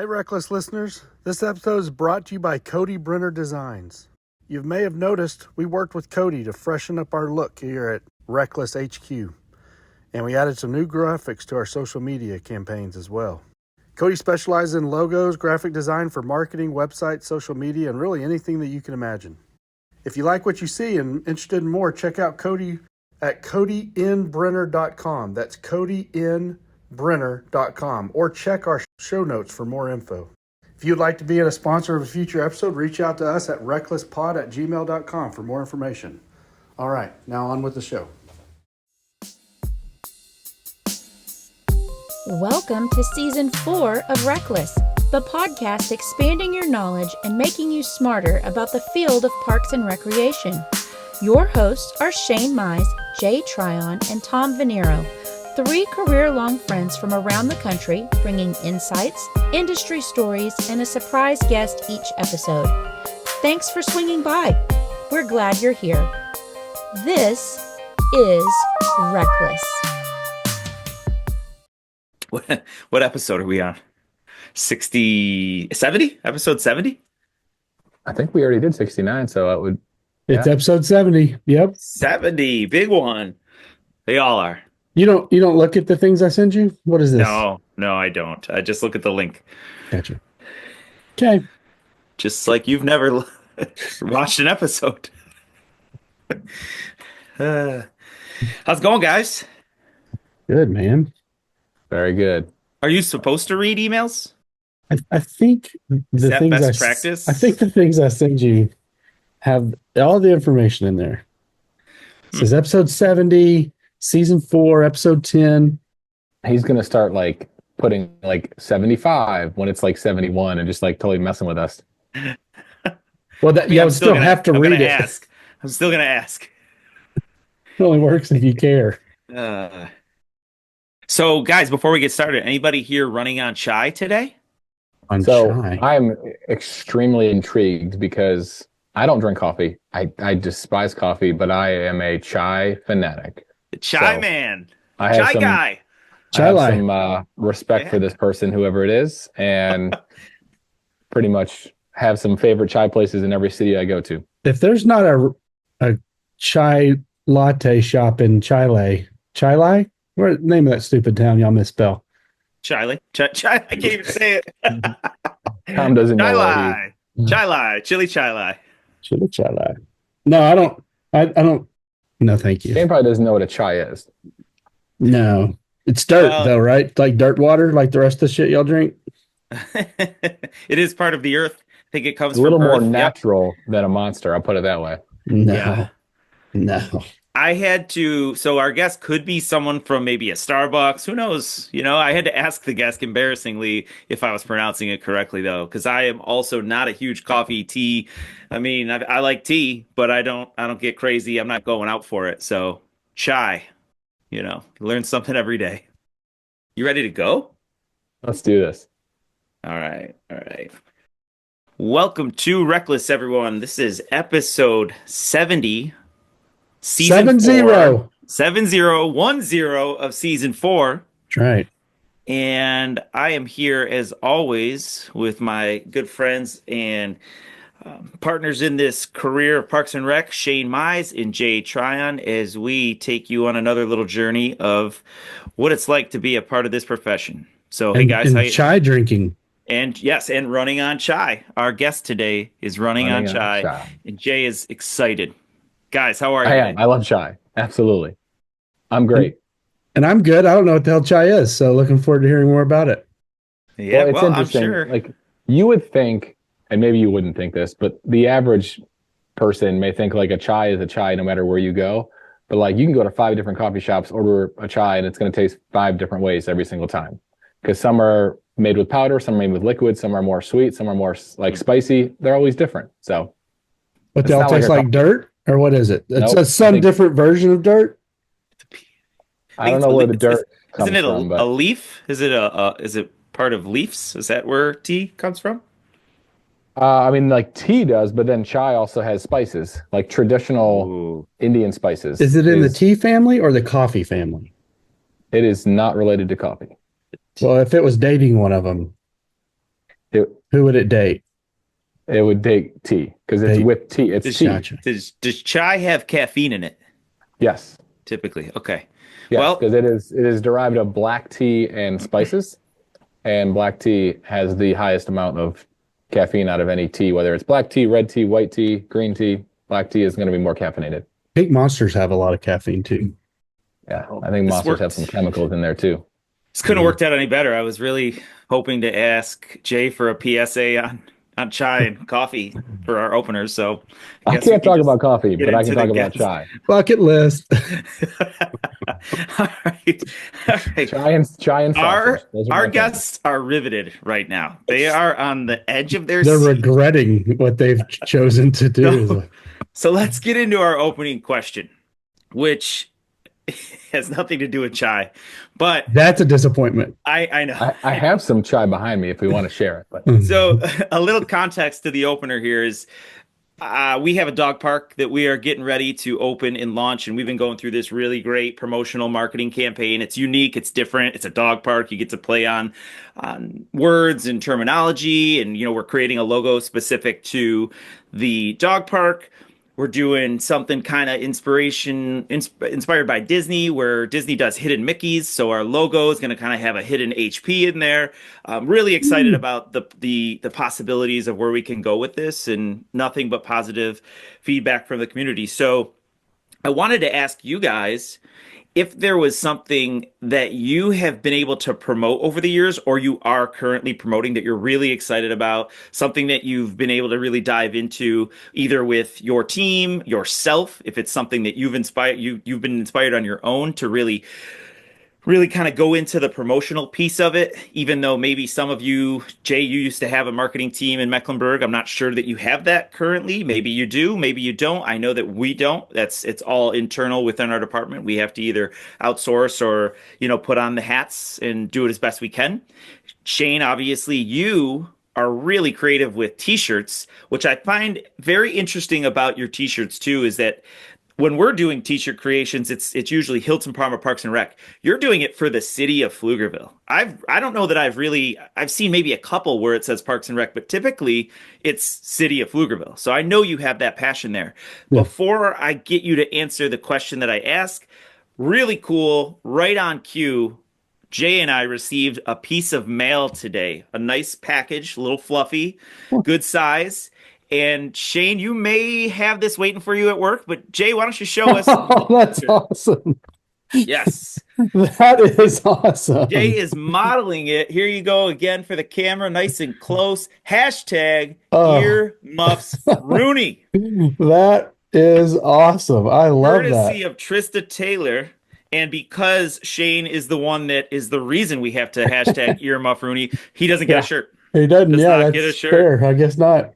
Hey, RecLess listeners. This episode is brought to you by Cody Brenner Designs. You may have noticed we worked with Cody to freshen up our look here at RecLess HQ, and we added some new graphics to our social media campaigns as well. Cody specializes in logos, graphic design for marketing, websites, social media, and really anything that you can imagine. If you like what you see and interested in more, check out Cody at codynbrenner.com. That's codynbrenner.com, or check our show notes for more info. If you'd like to be a sponsor of a future episode, reach out to us at recklesspod@gmail.com for more information. All right, now on with the show. Welcome to Season 4 of RecLess, the podcast expanding your knowledge and making you smarter about the field of parks and recreation. Your hosts are Shane Mize, Jay Tryon, and Tom Venniro, three career-long friends from around the country, bringing insights, industry stories, and a surprise guest each episode. Thanks for swinging by. We're glad you're here. This is RecLess. What episode are we on? 70? Episode 70? I think we already did 69, so it would... It's episode 70. Yep. 70. Big one. They all are. You don't look at the things I send you? What is this? No, I don't. I just look at the link. Gotcha. Okay. Just like you've never watched an episode. How's it going, guys? Good, man. Very good. Are you supposed to read emails? I think the things best practice? I think the things I send you have all the information in there. It says episode 70, season 4, episode 10. He's going to start like putting like 75 when it's like 71 and just like totally messing with us. Well, that I would still have to read it. I'm still going to ask. It only works if you care. So, guys, before we get started, anybody here running on chai today? Chai. I'm extremely intrigued because I don't drink coffee. I despise coffee, but I am a chai fanatic. The chai man. Chai guy. I have some respect for this person, whoever it is, and pretty much have some favorite chai places in every city I go to. If there's not a chai latte shop in Chile, what's the name of that stupid town y'all misspell? Chai. I can't even say it. Tom doesn't know. Chili chai lai. Chili chai lai. No, I don't. No, thank you. Shane probably doesn't know what a chai is. No, it's dirt though, right? Like dirt water, like the rest of the shit y'all drink. It is part of the earth. I think it comes a little from more earth. natural than a monster. I'll put it that way. No. I had to, so our guest could be someone from maybe a Starbucks. Who knows? I had to ask the guest embarrassingly if I was pronouncing it correctly, though, because I am also not a huge coffee tea. I mean, I like tea, but I don't get crazy. I'm not going out for it. So chai, learn something every day. You ready to go? Let's do this. All right. Welcome to RecLess, everyone. This is episode 70. Season 70. 7010 of season 4. That's right. And I am here as always with my good friends and partners in this career of Parks and Rec, Shane Mize and Jay Tryon, as we take you on another little journey of what it's like to be a part of this profession. So, hey guys, chai drinking. And yes, and running on chai. Our guest today is running on chai, and Jay is excited. Guys, how are you? I love chai. Absolutely. I'm great. And I'm good. I don't know what the hell chai is, so looking forward to hearing more about it. Yeah, it's interesting. I'm sure. Like, you would think, and maybe you wouldn't think this, but the average person may think like a chai is a chai no matter where you go. But like, you can go to 5 different coffee shops, order a chai, and it's going to taste 5 different ways every single time. Because some are made with powder, some are made with liquid, some are more sweet, some are more like spicy. They're always different. So, but they all taste like dirt? Or what is it? It's Nope, some different version of dirt. I don't know where the dirt comes Isn't it from. a leaf? Is it part of leaves? Is that where tea comes from? I mean, like tea does, but then chai also has spices, like traditional Indian spices. Is it in the tea family or the coffee family? It is not related to coffee. Well, if it was dating one of them, Who would it date? It would take tea because it's with tea. It's tea. Gotcha. Does chai have caffeine in it? Yes. Typically. Okay. Yes, Well, because it is derived of black tea and spices, and black tea has the highest amount of caffeine out of any tea, whether it's black tea, red tea, white tea, green tea. Black tea is going to be more caffeinated. Pink Monsters have a lot of caffeine too. Yeah, I think monsters have some chemicals in there too. This couldn't have worked out any better. I was really hoping to ask Jay for a PSA on chai and coffee for our openers. So I can't talk about coffee, but I can talk about chai. Bucket list. All right. Chai and saucers. Our guests are riveted right now. They are on the edge of their They're seat. regretting what they've chosen to do. So let's get into our opening question, which has nothing to do with chai, but that's a disappointment. I know. I have some chai behind me if we want to share it. But. So a little context to the opener here is we have a dog park that we are getting ready to open and launch, and we've been going through this really great promotional marketing campaign. It's unique, it's different, it's a dog park. You get to play on words and terminology, and we're creating a logo specific to the dog park. We're doing something kind of inspired by Disney, where Disney does hidden Mickeys. So our logo is going to kind of have a hidden HP in there. I'm really excited about the possibilities of where we can go with this, and nothing but positive feedback from the community. So I wanted to ask you guys if there was something that you have been able to promote over the years, or you are currently promoting, that you're really excited about, something that you've been able to really dive into, either with your team, yourself, if it's something that you've been inspired on your own to really kind of go into the promotional piece of it, even though maybe some of you, Jay, you used to have a marketing team in Mecklenburg. I'm not sure that you have that currently. Maybe you do, maybe you don't. I know that we don't. It's all internal within our department. We have to either outsource or, put on the hats and do it as best we can. Shane, obviously you are really creative with t-shirts, which I find very interesting about your t-shirts too, is that when we're doing t-shirt creations, it's usually Hilton-Parma Parks and Rec. You're doing it for the city of Pflugerville. I don't know that I've seen maybe a couple where it says Parks and Rec, but typically it's city of Pflugerville. So I know you have that passion there. Yeah. Before I get you to answer the question that I ask, really cool, right on cue, Jay and I received a piece of mail today, a nice package, a little fluffy, good size. And Shane, you may have this waiting for you at work, but Jay, why don't you show us? Oh, that's awesome. Yes. That is awesome. Jay is modeling it. Here you go again for the camera, nice and close. Hashtag earmuffs Rooney. That is awesome. I love that. Courtesy of Trista Taylor. And because Shane is the one that is the reason we have to hashtag earmuff Rooney, he doesn't get a shirt. He doesn't. Does yeah, not that's get a shirt. fair. I guess not.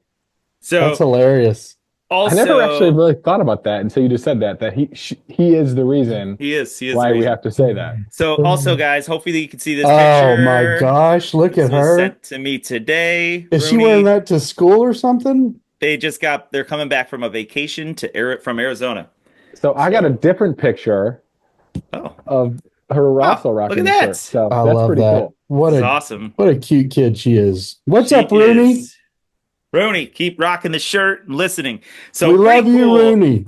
So that's hilarious. Also, I never actually really thought about that until you just said that he is the reason. He is why we have to say that. So also, guys, hopefully you can see this picture. Oh my gosh, look at her. Sent to me today. Is she wearing that to school or something? They're coming back from a vacation from Arizona. So I got a different picture of her also rocking the shirt. So I love pretty that. Cool. That's awesome. What a cute kid she is. What's up, Rooney? Rooney, keep rocking the shirt and listening. So we love you, Rooney.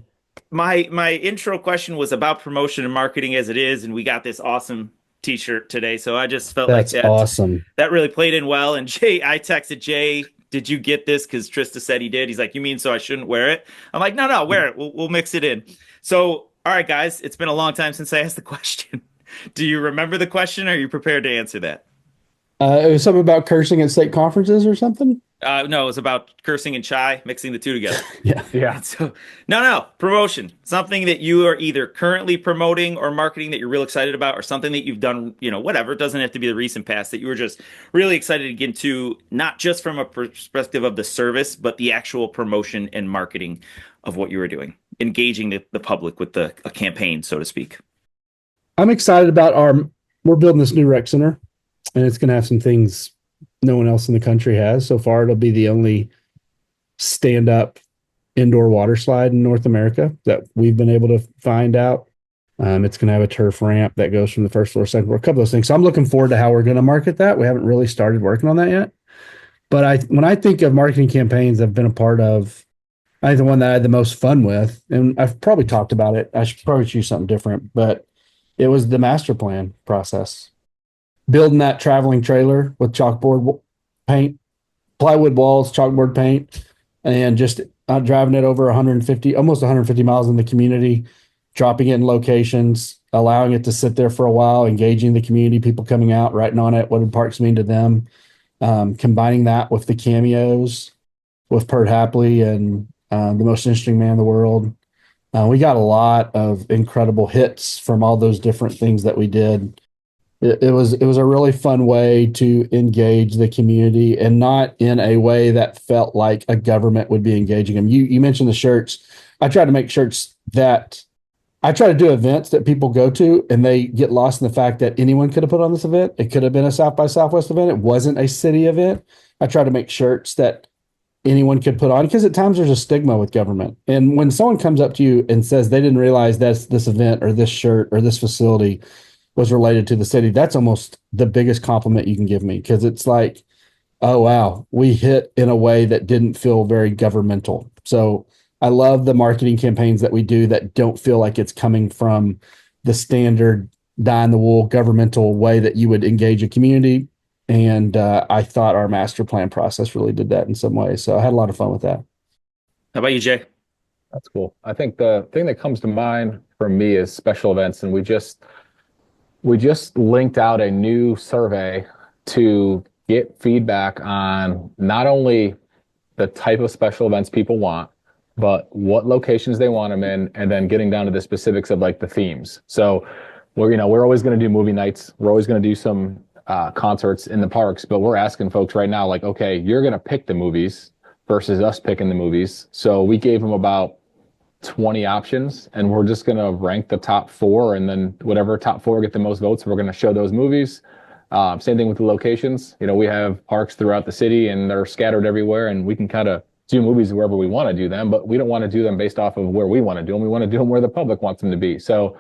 My intro question was about promotion and marketing as it is, and we got this awesome t-shirt today. So I just felt that's awesome. That really played in well. And Jay, I texted Jay, did you get this? Because Trista said he did. He's like, you mean so I shouldn't wear it? I'm like, no, wear it. We'll mix it in. So, all right, guys, it's been a long time since I asked the question. Do you remember the question? Or are you prepared to answer that? It was something about cursing at state conferences or something? No, it was about cursing and chai, mixing the two together. Yeah. So, no, promotion. Something that you are either currently promoting or marketing that you're real excited about, or something that you've done, whatever. It doesn't have to be the recent past, that you were just really excited to get into, not just from a perspective of the service, but the actual promotion and marketing of what you were doing, engaging the public with a campaign, so to speak. I'm excited about we're building this new rec center, and it's going to have some things no one else in the country has. So far, it'll be the only stand-up indoor water slide in North America that we've been able to find out. It's going to have a turf ramp that goes from the first floor to second floor, a couple of those things. So I'm looking forward to how we're going to market that. We haven't really started working on that yet. But when I think of marketing campaigns I've been a part of, I think the one that I had the most fun with, and I've probably talked about it, I should probably choose something different, but it was the master plan process. Building that traveling trailer with chalkboard paint, plywood walls, chalkboard paint, and just driving it over 150, almost 150 miles in the community, dropping it in locations, allowing it to sit there for a while, engaging the community, people coming out, writing on it, what did parks mean to them, combining that with the cameos with Pert Hapley and the most interesting man in the world. We got a lot of incredible hits from all those different things that we did. It was a really fun way to engage the community, and not in a way that felt like a government would be engaging them. You mentioned the shirts. I try to make shirts that I try to do events that people go to and they get lost in the fact that anyone could have put on this event. It could have been a South by Southwest event. It wasn't a city event. I try to make shirts that anyone could put on, because at times there's a stigma with government. And when someone comes up to you and says they didn't realize that this event or this shirt or this facility was related to the city, that's almost the biggest compliment you can give me, because it's like, oh, wow, we hit in a way that didn't feel very governmental. So I love the marketing campaigns that we do that don't feel like it's coming from the standard die-in-the-wool governmental way that you would engage a community. And I thought our master plan process really did that in some ways. So I had a lot of fun with that. How about you, Jay? That's cool. I think the thing that comes to mind for me is special events, and we just linked out a new survey to get feedback on not only the type of special events people want, but what locations they want them in, and then getting down to the specifics of like the themes. So we're always going to do movie nights. We're always going to do some concerts in the parks, but we're asking folks right now, like, okay, you're going to pick the movies versus us picking the movies. So we gave them about 20 options, and we're just going to rank the top 4, and then whatever top 4 get the most votes, we're going to show those movies. Same thing with the locations. We have parks throughout the city and they're scattered everywhere, and we can kind of do movies wherever we want to do them, but we don't want to do them based off of where we want to do them. We want to do them where the public wants them to be. So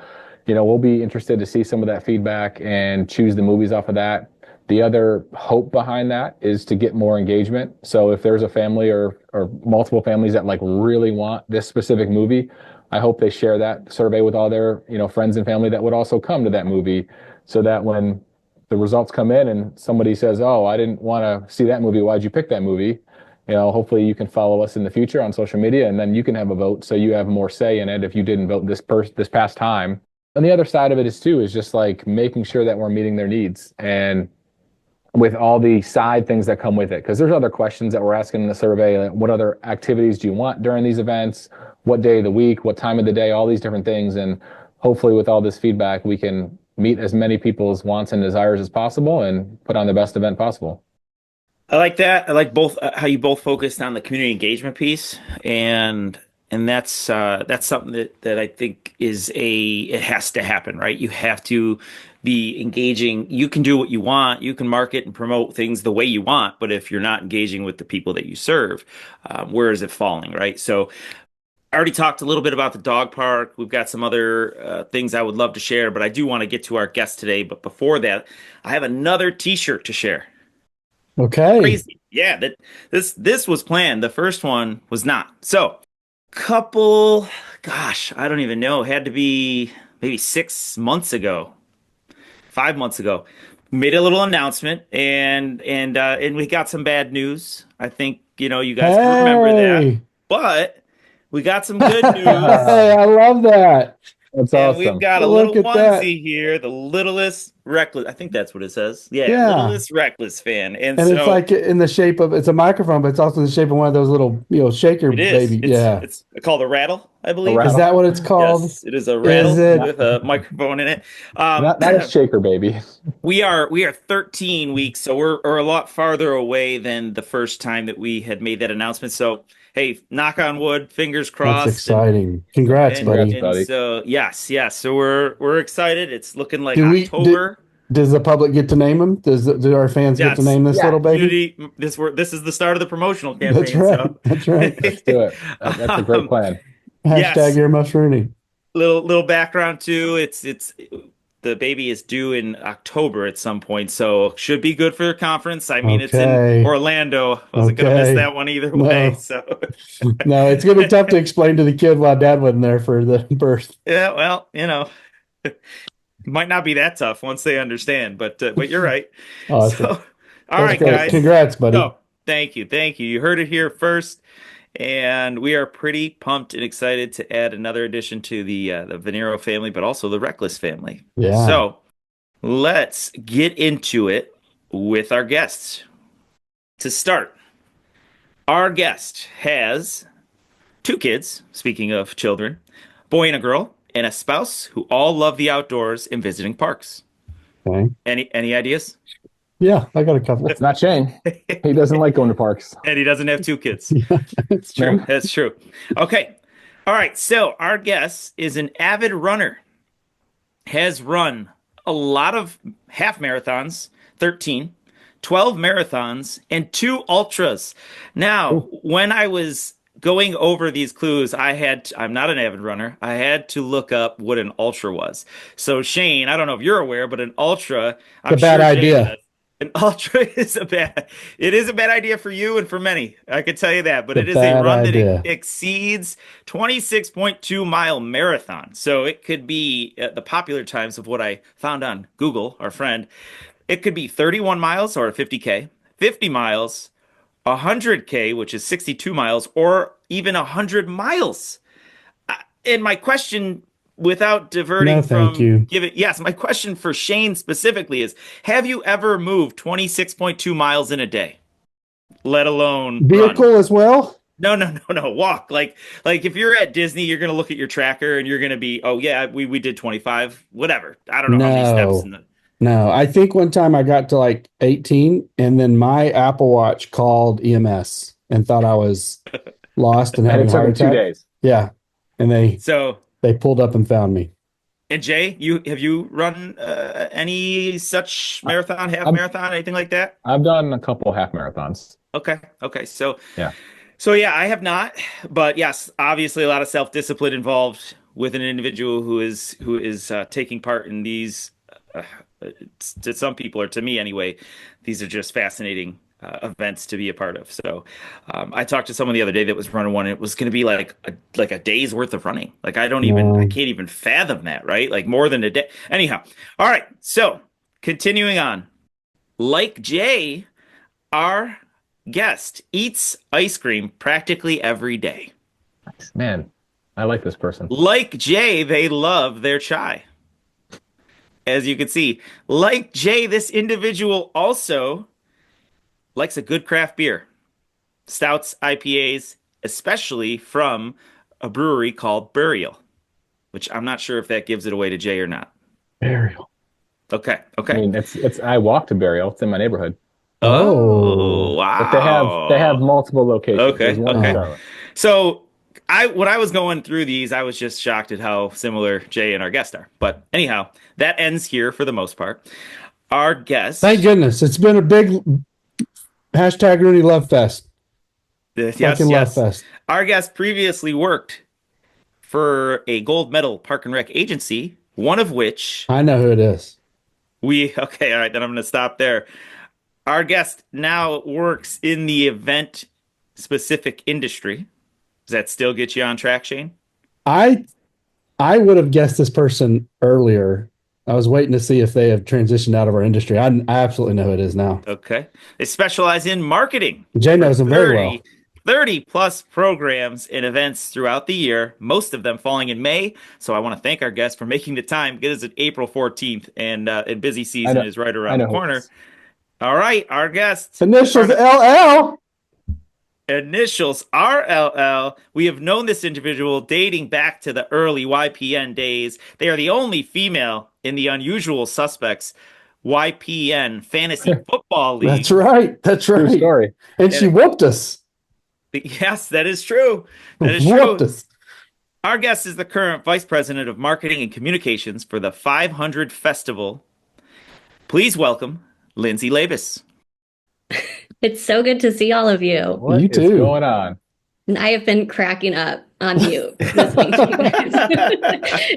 we'll be interested to see some of that feedback and choose the movies off of that. The other hope behind that is to get more engagement. So if there's a family or multiple families that like really want this specific movie, I hope they share that survey with all their, friends and family that would also come to that movie, so that when the results come in and somebody says, "Oh, I didn't want to see that movie. Why'd you pick that movie?" Hopefully you can follow us in the future on social media, and then you can have a vote, so you have more say in it if you didn't vote this past time. And the other side of it is just like making sure that we're meeting their needs, and with all the side things that come with it. Because there's other questions that we're asking in the survey, like what other activities do you want during these events? What day of the week? What time of the day? All these different things. And hopefully with all this feedback, we can meet as many people's wants and desires as possible and put on the best event possible. I like that. I like both how you both focused on the community engagement piece, and that's something that I think it has to happen, right? You have to be engaging. You can do what you want. You can market and promote things the way you want, but if you're not engaging with the people that you serve, where is it falling, right? So I already talked a little bit about the dog park. We've got some other things I would love to share, but I do want to get to our guest today. But before that, I have another T-shirt to share. Okay. Crazy. Yeah, this was planned. The first one was not. So I don't even know, had to be maybe 6 months ago, 5 months ago, made a little announcement, and we got some bad news. I think, you guys can remember that, but we got some good news. Hey, I love that. That's And awesome. we've got a Look little at that. onesie here, the littlest RecLess. I think that's what it says. Yeah, Yeah. littlest RecLess fan. And And so it's like in the shape of, it's a microphone, but it's also in the shape of one of those little, shaker it is. baby. It's called a rattle, I believe. rattle. Is that what it's called? Yes, it is a rattle Is it? with a microphone in it. That is shaker, baby. We are 13 weeks, so we're a lot farther away than the first time that we had made that announcement. So, hey, knock on wood, fingers crossed. That's exciting. Congrats, buddy. And buddy. so yes. So we're excited. It's looking like Do October. Does the public get to name him? Do our fans get to name this little baby? This is the start of the promotional campaign. That's right. So. That's right. Let's do it. That's a great plan. Hashtag Yes. earmuffs Rooney. Little background too. It's the baby is due in October at some point, so should be good for their conference. I mean, it's in Okay. Orlando. Wasn't gonna miss Okay. that one either No. way. So No, it's gonna be tough to explain to the kid why dad wasn't there for the birth. yeah, well, might not be that tough once they understand, but you're right. Awesome. So, all That's right, great. guys. Congrats, buddy. So, thank you, thank you. You heard it here first, and we are pretty pumped and excited to add another addition to the Venniro family, but also the RecLess family. Yeah. So, let's get into it with our guests. To start, our guest has 2 kids, speaking of children, boy and a girl, and a spouse who all love the outdoors and visiting parks. Okay. Any ideas? Yeah, I got a couple. It's not Shane. He doesn't like going to parks. And he doesn't have 2 kids. Yeah, it's true. That's true. Okay. All right. So our guest is an avid runner, has run a lot of half marathons, 13, 12 marathons, and 2 ultras. Now, when I was going over these clues, I'm not an avid runner. I had to look up what an ultra was. So Shane, I don't know if you're aware, but an ultra, I'm It's a bad sure Jay idea. does. An ultra it is a bad idea for you and for many. I can tell you that, but It's it a is a bad run idea. that exceeds 26.2 mile marathon. So it could be at the popular times of what I found on Google, our friend. It could be 31 miles or 50K, 50 miles, 100K, which is 62 miles, or even 100 miles. And my question, without diverting No, thank you. yes, my question for Shane specifically is, have you ever moved 26.2 miles in a day? Let alone Vehicle run? as well? No, walk. Like if you're at Disney, you're gonna look at your tracker and you're gonna be, oh yeah, we did 25, whatever. I don't know how many steps in the No, I think one time I got to like 18 and then my Apple Watch called EMS and thought I was lost and And having it a took heart him 2 attack. days. Yeah. And they So pulled up and found me. and Jay, have you run any such marathon, half I'm- marathon, anything like that? I've done a couple half marathons. Okay. So Yeah. yeah, I have not, but yes, obviously a lot of self-discipline involved with an individual who is taking part in these. To some people, or to me anyway, these are just fascinating events to be a part of. So I talked to someone the other day that was running one, and it was going to be like a day's worth of running. Like I can't even fathom that, right? Like more than a day. Anyhow, all right. So continuing on, like Jay, our guest eats ice cream practically every day. Man, I like this person. Like Jay, they love their chai. As you can see, like Jay, this individual also likes a good craft beer, stouts, IPAs, especially from a brewery called Burial, which I'm not sure if that gives it away to Jay or not. Burial. Okay. I mean, it's I walk to Burial. It's in my neighborhood. Oh, wow. But they have multiple locations. Okay, There's one in okay. Charlotte. So when I was going through these, I was just shocked at how similar Jay and our guest are. But anyhow, that ends here for the most part. Our guest. Thank goodness. It's been a big hashtag Rooney Love Fest. Yes, Fucking Love Fest. Our guest previously worked for a gold medal park and rec agency, one of which I know who it is. okay, all right, then I'm going to stop there. Our guest now works in the event specific industry. Does that still get you on track, Shane? I would have guessed this person earlier. I was waiting to see if they have transitioned out of our industry. I absolutely know who it is now. Okay. They specialize in marketing. Jay knows him very well. 30 plus programs and events throughout the year, most of them falling in May. So I want to thank our guest for making the time. It is April 14th, and busy season is right around the corner. All right, our guest. Initials LL. Initials RLL. We have known this individual dating back to the early YPN days. They are the only female in the Unusual Suspects YPN Fantasy Football League. That's right. True story. And she whooped us. Yes, that is true. That is Whooped true. us. Our guest is the current Vice President of Marketing and Communications for the 500 Festival. Please welcome Lindsay Labas. It's so good to see all of you. What You is too. going on? And I have been cracking up on mute listening to you guys.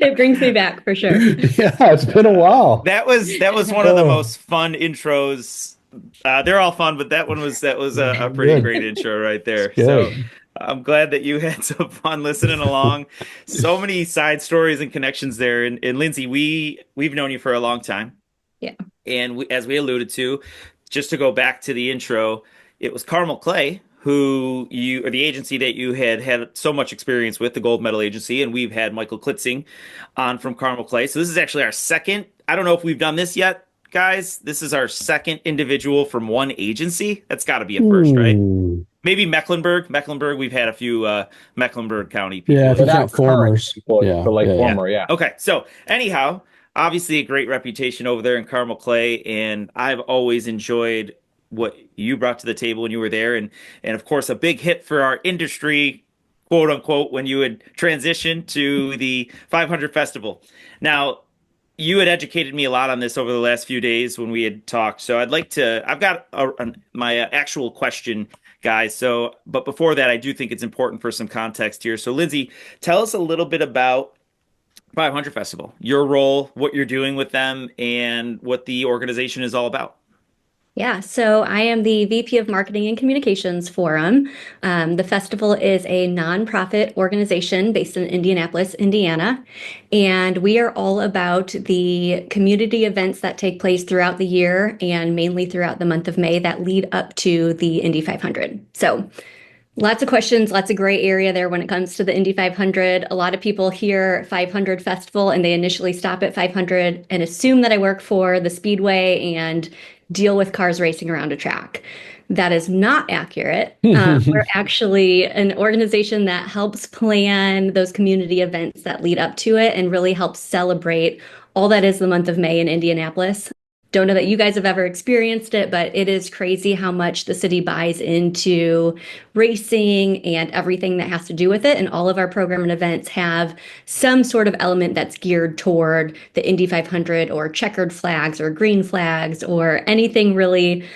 It brings me back for sure. Yeah, it's been a while. That was one of the most fun intros. They're all fun, but that was a pretty Good. great intro right there. Good. So I'm glad that you had some fun listening along. So many side stories and connections there. And Lindsay, we've known you for a long time. Yeah. And as we alluded to, just to go back to the intro, it was Carmel Clay who or the agency that you had so much experience with, the gold medal agency, and we've had Michael Klitzing on from Carmel Clay. So this is actually our second. I don't know if we've done this yet, guys. This is our second individual from one agency. That's got to be a first, right? Maybe Mecklenburg. We've had a few Mecklenburg County people. Yeah, if you Without count formers. Yeah, but like former, yeah. Okay, so anyhow, obviously a great reputation over there in Carmel Clay, and I've always enjoyed what you brought to the table when you were there, and of course a big hit for our industry, quote unquote, when you had transitioned to the 500 festival. Now, you had educated me a lot on this over the last few days when we had talked, so I've got my actual question, guys. So, but before that, I do think it's important for some context here. So, Lindsay, tell us a little bit about 500 Festival, your role, what you're doing with them, and what the organization is all about. Yeah, so I am the VP of Marketing and Communications for them. The festival is a nonprofit organization based in Indianapolis, Indiana, and we are all about the community events that take place throughout the year and mainly throughout the month of May that lead up to the Indy 500. So lots of questions, lots of gray area there when it comes to the Indy 500. A lot of people hear 500 Festival and they initially stop at 500 and assume that I work for the Speedway and deal with cars racing around a track. That is not accurate. We're actually an organization that helps plan those community events that lead up to it and really helps celebrate all that is the month of May in Indianapolis. Don't know that you guys have ever experienced it, but it is crazy how much the city buys into racing and everything that has to do with it. And all of our program and events have some sort of element that's geared toward the Indy 500 or checkered flags or green flags or anything really,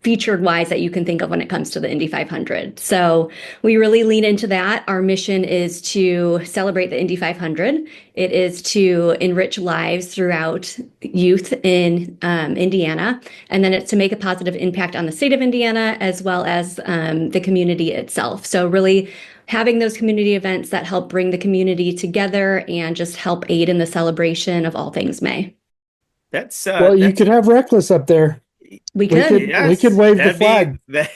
featured wise that you can think of when it comes to the Indy 500. So we really lean into that. Our mission is to celebrate the Indy 500. It is to enrich lives throughout youth in Indiana. And then it's to make a positive impact on the state of Indiana as well as the community itself. So really having those community events that help bring the community together and just help aid in the celebration of all things May. You could have RecLess up there. We could. Yes, we could wave the flag. That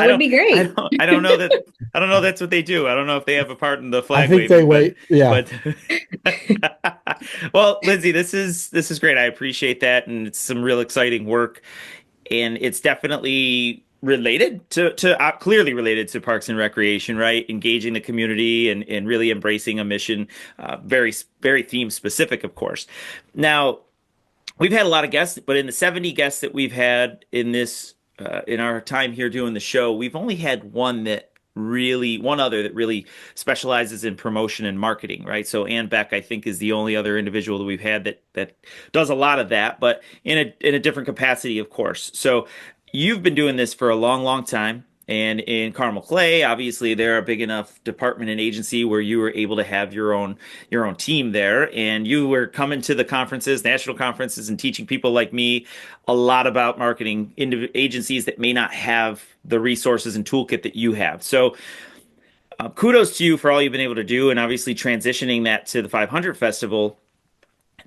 would be great. I don't know that. I don't know that's what they do. I don't know if they have a part in the flag. I think they wait. Yeah. But well, Lindsay, this is great. I appreciate that, and it's some real exciting work, and it's definitely related to clearly related to Parks and Recreation, right? Engaging the community and really embracing a mission, very very theme specific, of course. Now, we've had a lot of guests, but in the 70 guests that we've had in this, in our time here doing the show, we've only had one other that really specializes in promotion and marketing, right? So Ann Beck, I think, is the only other individual that we've had that does a lot of that, but in a different capacity, of course. So you've been doing this for a long, long time. And in Carmel Clay, obviously, they're a big enough department and agency where you were able to have your own team there, and you were coming to the conferences, national conferences, and teaching people like me a lot about marketing into agencies that may not have the resources and toolkit that you have. So kudos to you for all you've been able to do, and obviously transitioning that to the 500 Festival.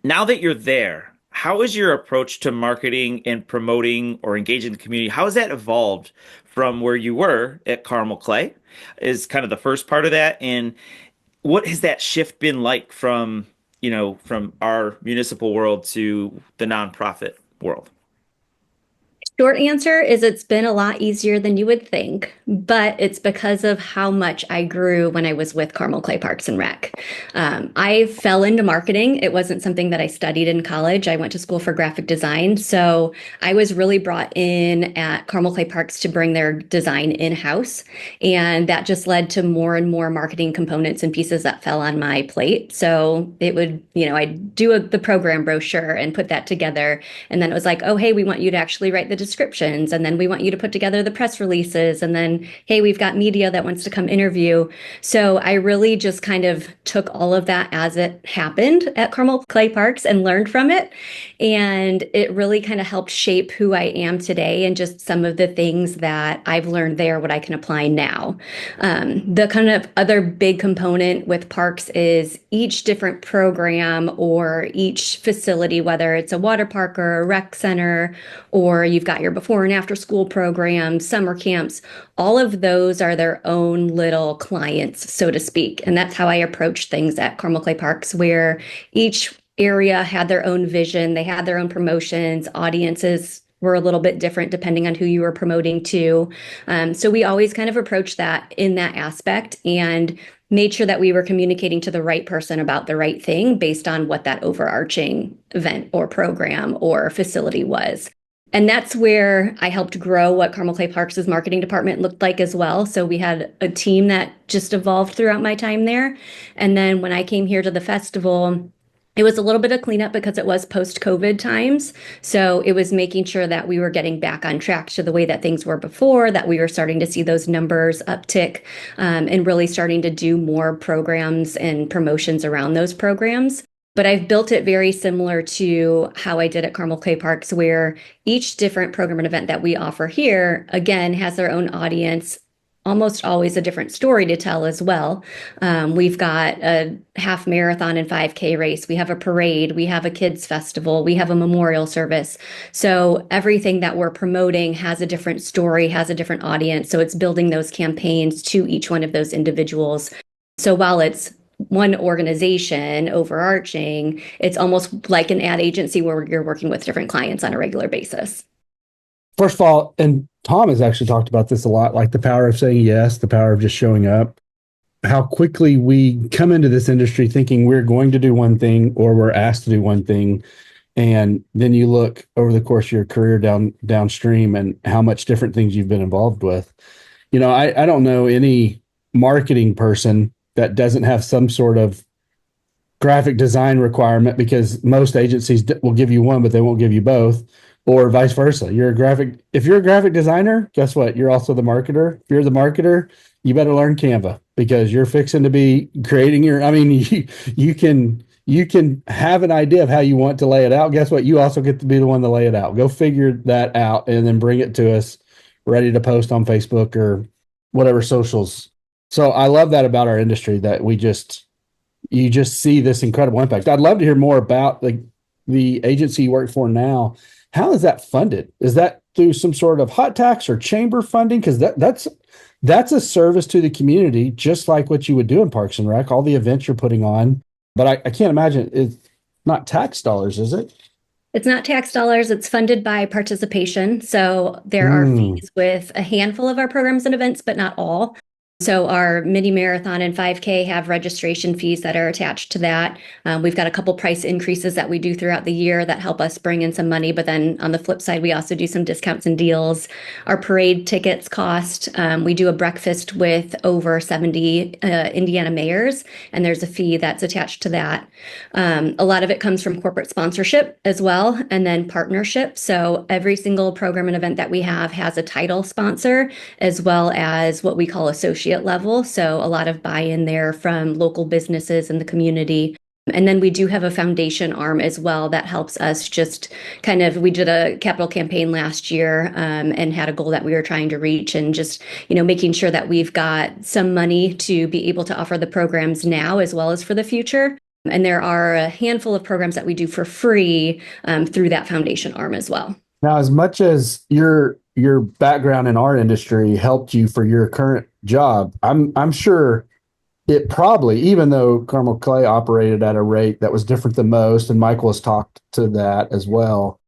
Now that you're there, how is your approach to marketing and promoting or engaging the community? How has that evolved from where you were at Carmel Clay is kind of the first part of that. And what has that shift been like from our municipal world to the nonprofit world? Short answer is it's been a lot easier than you would think, but it's because of how much I grew when I was with Carmel Clay Parks and Rec. I fell into marketing. It wasn't something that I studied in college. I went to school for graphic design. So I was really brought in at Carmel Clay Parks to bring their design in-house. And that just led to more and more marketing components and pieces that fell on my plate. So it would, I'd do the program brochure and put that together. And then it was like, oh, hey, we want you to actually write the descriptions, and then we want you to put together the press releases, and then, hey, we've got media that wants to come interview. So I really just kind of took all of that as it happened at Carmel Clay Parks and learned from it. And it really kind of helped shape who I am today and just some of the things that I've learned there, what I can apply now. The kind of other big component with parks is each different program or each facility, whether it's a water park or a rec center, or you've got your before and after school programs, summer camps, all of those are their own little clients, so to speak. And that's how I approach things at Carmel Clay Parks, where each area had their own vision, they had their own promotions, audiences were a little bit different depending on who you were promoting to. So we always kind of approached that in that aspect and made sure that we were communicating to the right person about the right thing based on what that overarching event or program or facility was. And that's where I helped grow what Carmel Clay Parks' marketing department looked like as well. So we had a team that just evolved throughout my time there. And then when I came here to the festival, it was a little bit of cleanup because it was post-COVID times. So it was making sure that we were getting back on track to the way that things were before, that we were starting to see those numbers uptick, and really starting to do more programs and promotions around those programs. But I've built it very similar to how I did at Carmel Clay Parks, where each different program and event that we offer here, again, has their own audience, almost always a different story to tell as well. We've got a half marathon and 5K race. We have a parade. We have a kids festival. We have a memorial service. So everything that we're promoting has a different story, has a different audience. So it's building those campaigns to each one of those individuals. So while it's one organization overarching, it's almost like an ad agency where you're working with different clients on a regular basis. First of all, and Tom has actually talked about this a lot, like the power of saying yes, the power of just showing up, how quickly we come into this industry thinking we're going to do one thing or we're asked to do one thing. And then you look over the course of your career downstream and how much different things you've been involved with. You know, I don't know any marketing person that doesn't have some sort of graphic design requirement, because most agencies will give you one, but they won't give you both. Or vice versa. If you're a graphic designer, guess what? You're also the marketer. If you're the marketer, you better learn Canva, because you're fixing to be creating you can have an idea of how you want to lay it out. Guess what? You also get to be the one to lay it out. Go figure that out and then bring it to us ready to post on Facebook or whatever socials. So I love that about our industry, that you just see this incredible impact. I'd love to hear more about the agency you work for now. How is that funded? Is that through some sort of hot tax or chamber funding? Because that's a service to the community, just like what you would do in Parks and Rec, all the events you're putting on. But I can't imagine it's not tax dollars, is it? It's not tax dollars. It's funded by participation. So there are fees with a handful of our programs and events, but not all. So our mini marathon and 5K have registration fees that are attached to that. We've got a couple price increases that we do throughout the year that help us bring in some money. But then on the flip side, we also do some discounts and deals. Our parade tickets cost. We do a breakfast with over 70 Indiana mayors, and there's a fee that's attached to that. A lot of it comes from corporate sponsorship as well, and then partnership. So every single program and event that we have has a title sponsor, as well as what we call associate level. So a lot of buy-in there from local businesses in the community. And then we do have a foundation arm as well that helps us just we did a capital campaign last year and had a goal that we were trying to reach, and just, making sure that we've got some money to be able to offer the programs now as well as for the future. And there are a handful of programs that we do for free through that foundation arm as well. Now, as much as your background in our industry helped you for your current job, I'm sure it probably, even though Carmel Clay operated at a rate that was different than most, and Michael has talked to that as well,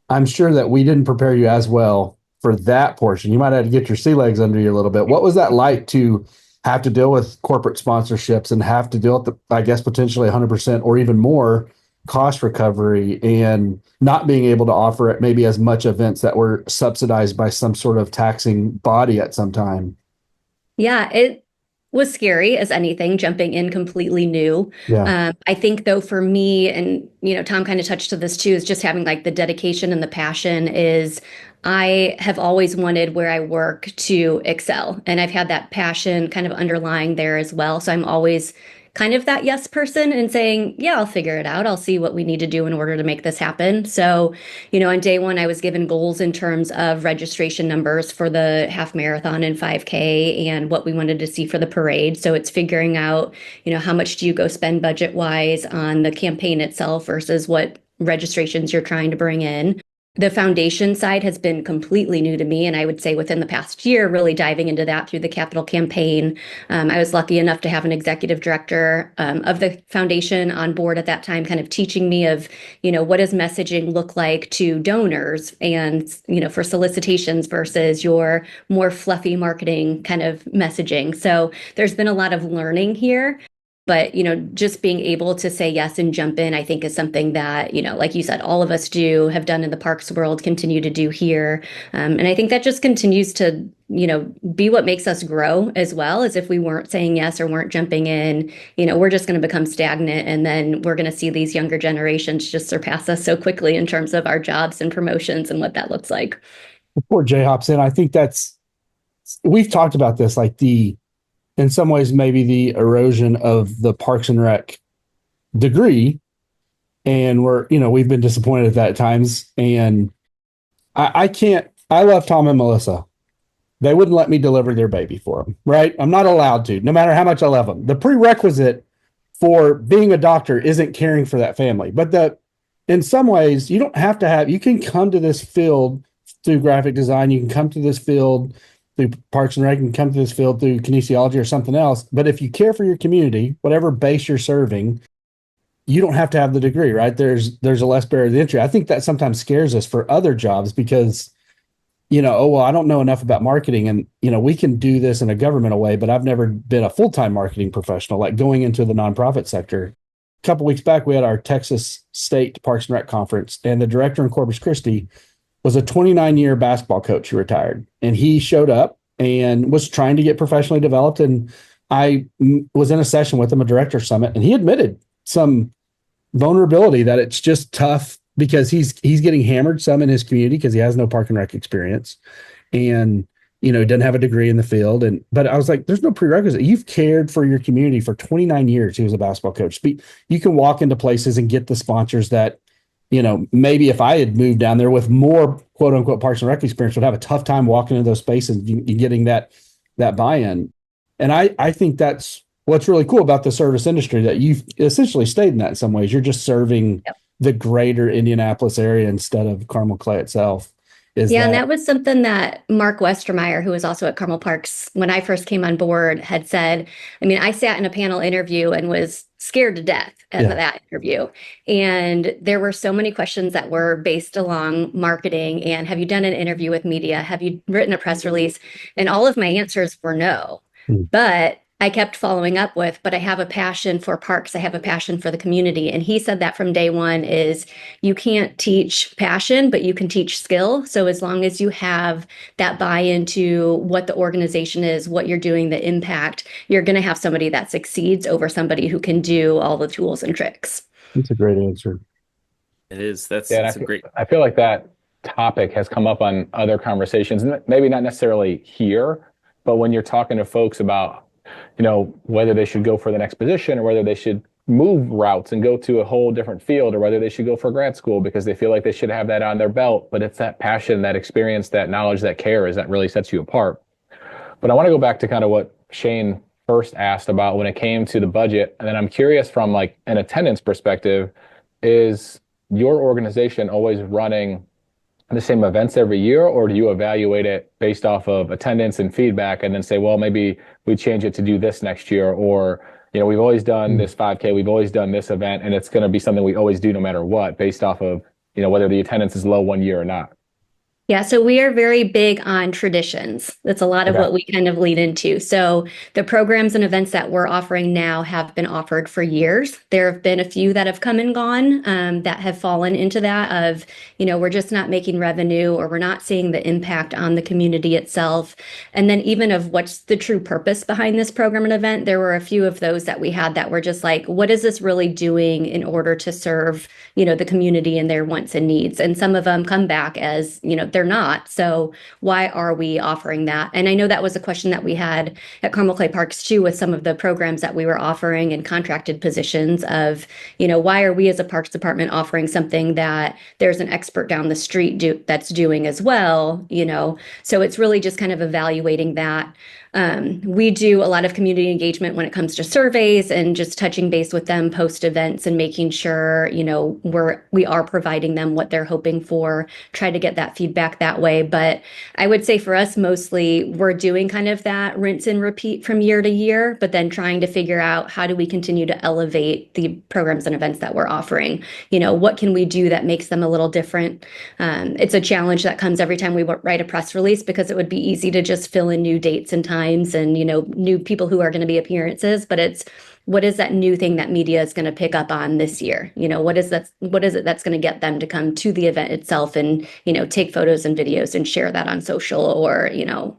I'm sure that we didn't prepare you as well for that portion. You might have to get your sea legs under you a little bit. What was that like to have to deal with corporate sponsorships and have to deal with potentially 100% or even more cost recovery, and not being able to offer it maybe as much events that were subsidized by some sort of taxing body at some time? Yeah, it was scary as anything, jumping in completely new. Yeah. I think though for me, and Tom kind of touched to this too, is just having the dedication and the passion is I have always wanted where I work to excel. And I've had that passion kind of underlying there as well. So I'm always kind of that yes person and saying, yeah, I'll figure it out. I'll see what we need to do in order to make this happen. So, on day one, I was given goals in terms of registration numbers for the half marathon and 5K and what we wanted to see for the parade. So it's figuring out, how much do you go spend budget wise on the campaign itself versus what registrations you're trying to bring in. The foundation side has been completely new to me. And I would say within the past year, really diving into that through the capital campaign. I was lucky enough to have an executive director of the foundation on board at that time, kind of teaching me of, what does messaging look like to donors and, for solicitations versus your more fluffy marketing kind of messaging. So there's been a lot of learning here. But, just being able to say yes and jump in, I think is something that, like you said, all of us have done in the parks world, continue to do here. And I think that just continues to, be what makes us grow as well, as if we weren't saying yes or weren't jumping in, we're just going to become stagnant. And then we're going to see these younger generations just surpass us so quickly in terms of our jobs and promotions and what that looks like. Before Jay hops in, I think we've talked about this, like in some ways, maybe the erosion of the Parks and Rec degree. And we've been disappointed at that at times. And I love Tom and Melissa. They wouldn't let me deliver their baby for them, right? I'm not allowed to, no matter how much I love them. The prerequisite for being a doctor isn't caring for that family. But in some ways, you don't have to you can come to this field through graphic design. You can come to this field through Parks and Rec, and come to this field through kinesiology or something else. But if you care for your community, whatever base you're serving, you don't have to have the degree, right? There's a less barrier to entry. I think that sometimes scares us for other jobs because, I don't know enough about marketing, and, we can do this in a governmental way, but I've never been a full-time marketing professional, like going into the nonprofit sector. A couple weeks back, we had our Texas State Parks and Rec conference, and the director in Corpus Christi was a 29-year basketball coach who retired. And he showed up and was trying to get professionally developed. And I was in a session with him, a director summit, and he admitted some vulnerability that it's just tough because he's getting hammered some in his community because he has no park and rec experience. And, he doesn't have a degree in the field. But I was like, there's no prerequisite. You've cared for your community for 29 years. He was a basketball coach. You can walk into places and get the sponsors that, maybe if I had moved down there with more quote unquote Parks and Rec experience, would have a tough time walking into those spaces and getting that buy-in. And I think that's what's really cool about the service industry, that you've essentially stayed in that in some ways. You're just serving the greater Indianapolis area instead of Carmel Clay itself. And that was something that Mark Westermeyer, who was also at Carmel Parks when I first came on board, had said. I mean, I sat in a panel interview and was scared to death at that interview. And there were so many questions that were based along marketing and have you done an interview with media? Have you written a press release? And all of my answers were no. But I kept following up with, but I have a passion for parks. I have a passion for the community. And he said that from day one is you can't teach passion, but you can teach skill. So as long as you have that buy-in to what the organization is, what you're doing, the impact, you're going to have somebody that succeeds over somebody who can do all the tools and tricks. That's a great answer. It is. That's a great. I feel like that topic has come up on other conversations, maybe not necessarily here, but when you're talking to folks about whether they should go for the next position or whether they should move routes and go to a whole different field or whether they should go for grad school because they feel like they should have that on their belt. But it's that passion, that experience, that knowledge, that care that really sets you apart. But I want to go back to kind of what Shane first asked about when it came to the budget. And then I'm curious from like an attendance perspective, is your organization always running the same events every year, or do you evaluate it based off of attendance and feedback and then say, well, maybe we change it to do this next year, or, we've always done this 5K, we've always done this event, and it's going to be something we always do no matter what, based off of, whether the attendance is low one year or not? Yeah, so we are very big on traditions. That's a lot of what we kind of lead into. So the programs and events that we're offering now have been offered for years. There have been a few that have come and gone that have fallen into that of, we're just not making revenue or we're not seeing the impact on the community itself. And then even of what's the true purpose behind this program and event, there were a few of those that we had that were just like, what is this really doing in order to serve, the community and their wants and needs? And some of them come back as, they're not. So why are we offering that? And I know that was a question that we had at Carmel Clay Parks too, with some of the programs that we were offering and contracted positions of, why are we as a parks department offering something that there's an expert down the street that's doing as well, So it's really just kind of evaluating that. We do a lot of community engagement when it comes to surveys and just touching base with them post events and making sure, we are providing them what they're hoping for, try to get that feedback that way. But I would say for us, mostly we're doing kind of that rinse and repeat from year to year, but then trying to figure out how do we continue to elevate the programs and events that we're offering? What can we do that makes them a little different? It's a challenge that comes every time we write a press release, because it would be easy to just fill in new dates and times and new people who are going to be appearances, but it's what is that new thing that media is going to pick up on this year? What is it that's going to get them to come to the event itself and take photos and videos and share that on social or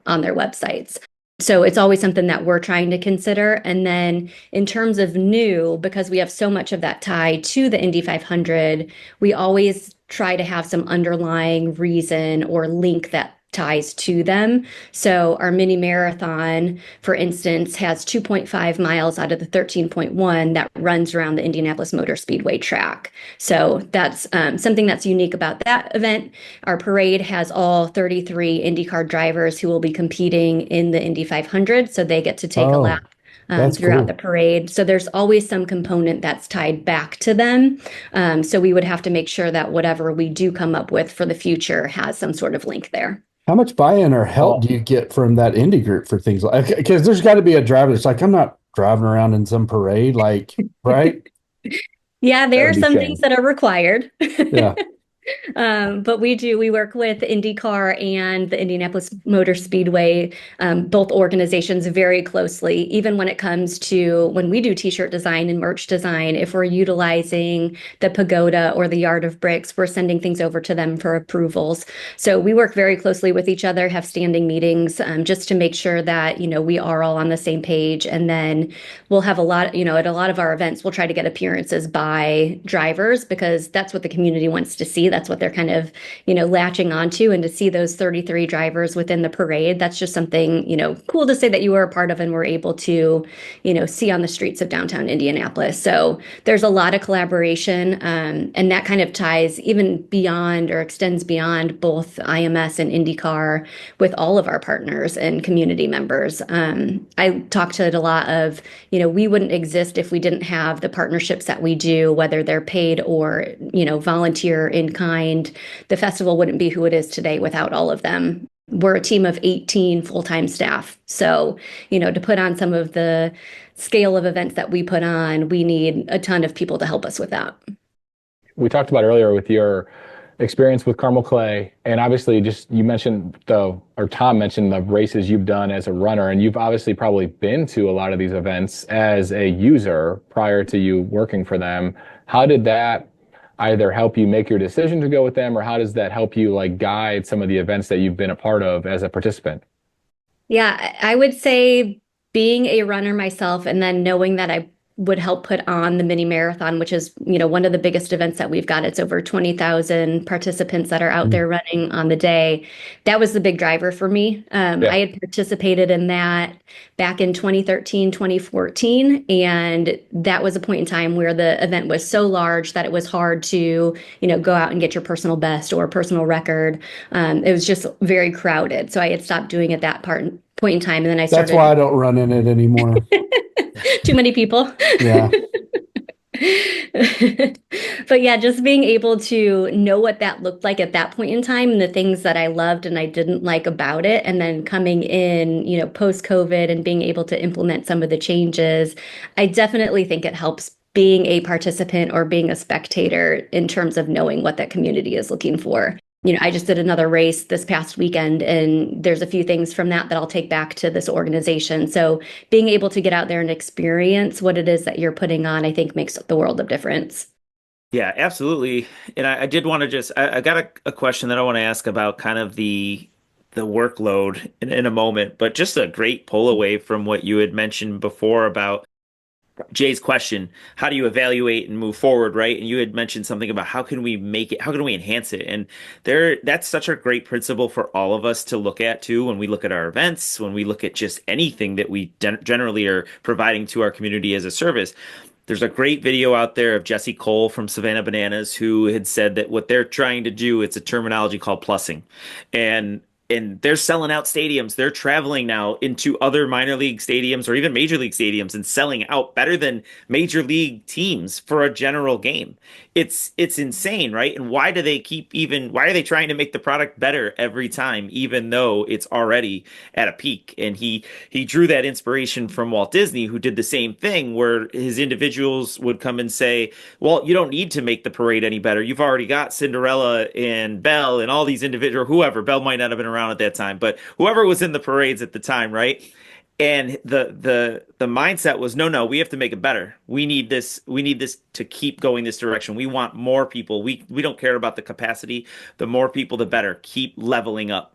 on their websites? So it's always something that we're trying to consider. And then in terms of new, because we have so much of that tie to the Indy 500, we always try to have some underlying reason or link that ties to them. So our mini marathon, for instance, has 2.5 miles out of the 13.1 that runs around the Indianapolis Motor Speedway track. So that's something that's unique about that event. Our parade has all 33 IndyCar drivers who will be competing in the Indy 500. So they get to take a lap throughout the parade. So there's always some component that's tied back to them. So we would have to make sure that whatever we do come up with for the future has some sort of link there. How much buy-in or help do you get from that indie group for things like, because there's got to be a driver that's like, I'm not driving around in some parade, like, right? Yeah, there are some shame. things that are required. Yeah. But we work with IndyCar and the Indianapolis Motor Speedway, both organizations very closely, even when it comes to when we do t-shirt design and merch design. If we're utilizing the pagoda or the yard of bricks, we're sending things over to them for approvals. So we work very closely with each other, have standing meetings, just to make sure that, we are all on the same page. And then we'll have at a lot of our events, we'll try to get appearances by drivers, because that's what the community wants to see. That's what they're kind of, latching onto. And to see those 33 drivers within the parade, that's just something, cool to say that you were a part of and were able to, see on the streets of downtown Indianapolis. So there's a lot of collaboration, and that kind of ties even beyond or extends beyond both IMS and IndyCar with all of our partners and community members. I talk to it a lot of, we wouldn't exist if we didn't have the partnerships that we do, whether they're paid or, volunteer in kind. The festival wouldn't be who it is today without all of them. We're a team of 18 full-time staff. So, to put on some of the scale of events that we put on, we need a ton of people to help us with that. We talked about earlier with your experience with Carmel Clay, and obviously you mentioned Tom mentioned the races you've done as a runner, and you've obviously probably been to a lot of these events as a user prior to you working for them. How did that either help you make your decision to go with them, or how does that help you guide some of the events that you've been a part of as a participant? Yeah, I would say being a runner myself, and then knowing that I would help put on the mini marathon, which is, one of the biggest events that we've got. It's over 20,000 participants that are out there running on the day. That was the big driver for me. I had participated in that back in 2013, 2014. And that was a point in time where the event was so large that it was hard to, go out and get your personal best or personal record. It was just very crowded. So I had stopped doing it point in time. And then I started. That's why I don't run in it anymore. Too many people. Yeah. But yeah, just being able to know what that looked like at that point in time and the things that I loved and I didn't like about it. And then coming in, post-COVID and being able to implement some of the changes, I definitely think it helps being a participant or being a spectator in terms of knowing what that community is looking for. I just did another race this past weekend, and there's a few things from that I'll take back to this organization. So being able to get out there and experience what it is that you're putting on, I think makes the world of difference. Yeah, absolutely. And I did want to I got a question that I want to ask about kind of the workload in a moment, but just a great pull away from what you had mentioned before about Jay's question, how do you evaluate and move forward, right? And you had mentioned something about how can we make it, how can we enhance it? And that's such a great principle for all of us to look at too when we look at our events, when we look at just anything that we generally are providing to our community as a service. There's a great video out there of Jesse Cole from Savannah Bananas who had said that what they're trying to do, it's a terminology called plussing. And they're selling out stadiums. They're traveling now into other minor league stadiums or even major league stadiums and selling out better than major league teams for a general game. It's insane, right? And why are they trying to make the product better every time, even though it's already at a peak? And he drew that inspiration from Walt Disney, who did the same thing, where his individuals would come and say, well, you don't need to make the parade any better. You've already got Cinderella and Belle and all these individuals, whoever. Belle might not have been around at that time, but whoever was in the parades at the time, right? And the mindset was, no, we have to make it better. We need this to keep going this direction. We want more people. We don't care about the capacity. The more people, the better. Keep leveling up.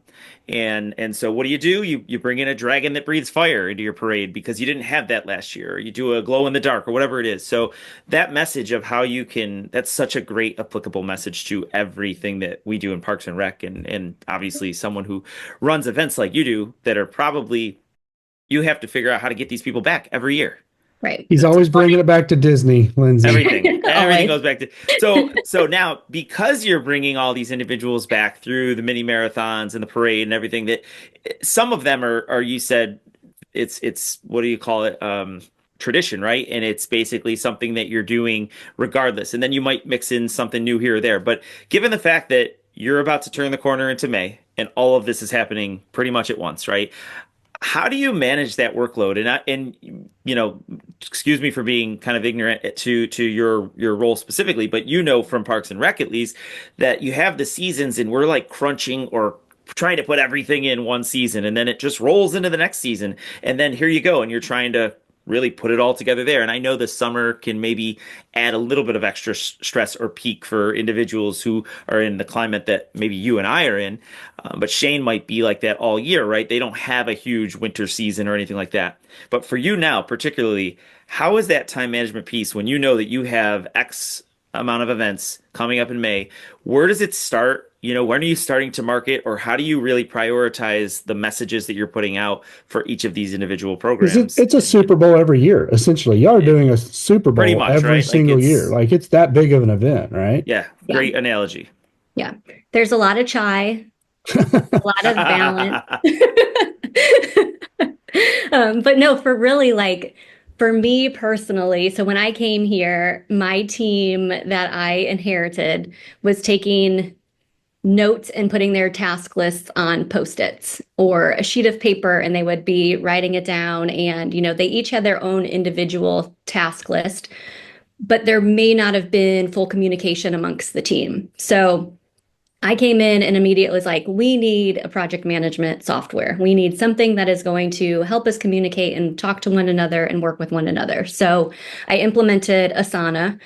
And so what do? You bring in a dragon that breathes fire into your parade because you didn't have that last year, or you do a glow in the dark or whatever it is. So that message of how you can, that's such a great applicable message to everything that we do in Parks and Rec. And obviously someone who runs events like you do that are probably, you have to figure out how to get these people back every year. Right. He's always bringing it back to Disney, Lindsay. Everything goes back to so now, because you're bringing all these individuals back through the mini marathons and the parade and everything, that some of them are you said it's what do you call it, tradition, right? And it's basically something that you're doing regardless, and then you might mix in something new here or there. But given the fact that you're about to turn the corner into May and all of this is happening pretty much at once, right? How do you manage that workload? And you know, excuse me for being kind of ignorant to your role specifically, but you know from Parks and Rec at least that you have the seasons and we're like crunching or trying to put everything in one season and then it just rolls into the next season. And then here you go and you're trying to really put it all together there. And I know the summer can maybe add a little bit of extra stress or peak for individuals who are in the climate that maybe you and I are in. But Shane might be like that all year, right? They don't have a huge winter season or anything like that. But for you now, particularly, how is that time management piece when you know that you have X amount of events coming up in May? Where does it start? You know, when are you starting to market, or how do you really prioritize the messages that you're putting out for each of these individual programs? It's a Super Bowl every year, essentially. Y'all are doing a Super Bowl much, every right? single year. Like it's that big of an event, right? Yeah, great analogy. Yeah. There's a lot of chai, a lot of balance. But no, for me personally, so when I came here, my team that I inherited was taking notes and putting their task lists on Post-its or a sheet of paper, and they would be writing it down. And, you know, they each had their own individual task list, but there may not have been full communication amongst the team. So I came in and immediately was like, we need a project management software. We need something that is going to help us communicate and talk to one another and work with one another. So I implemented Asana,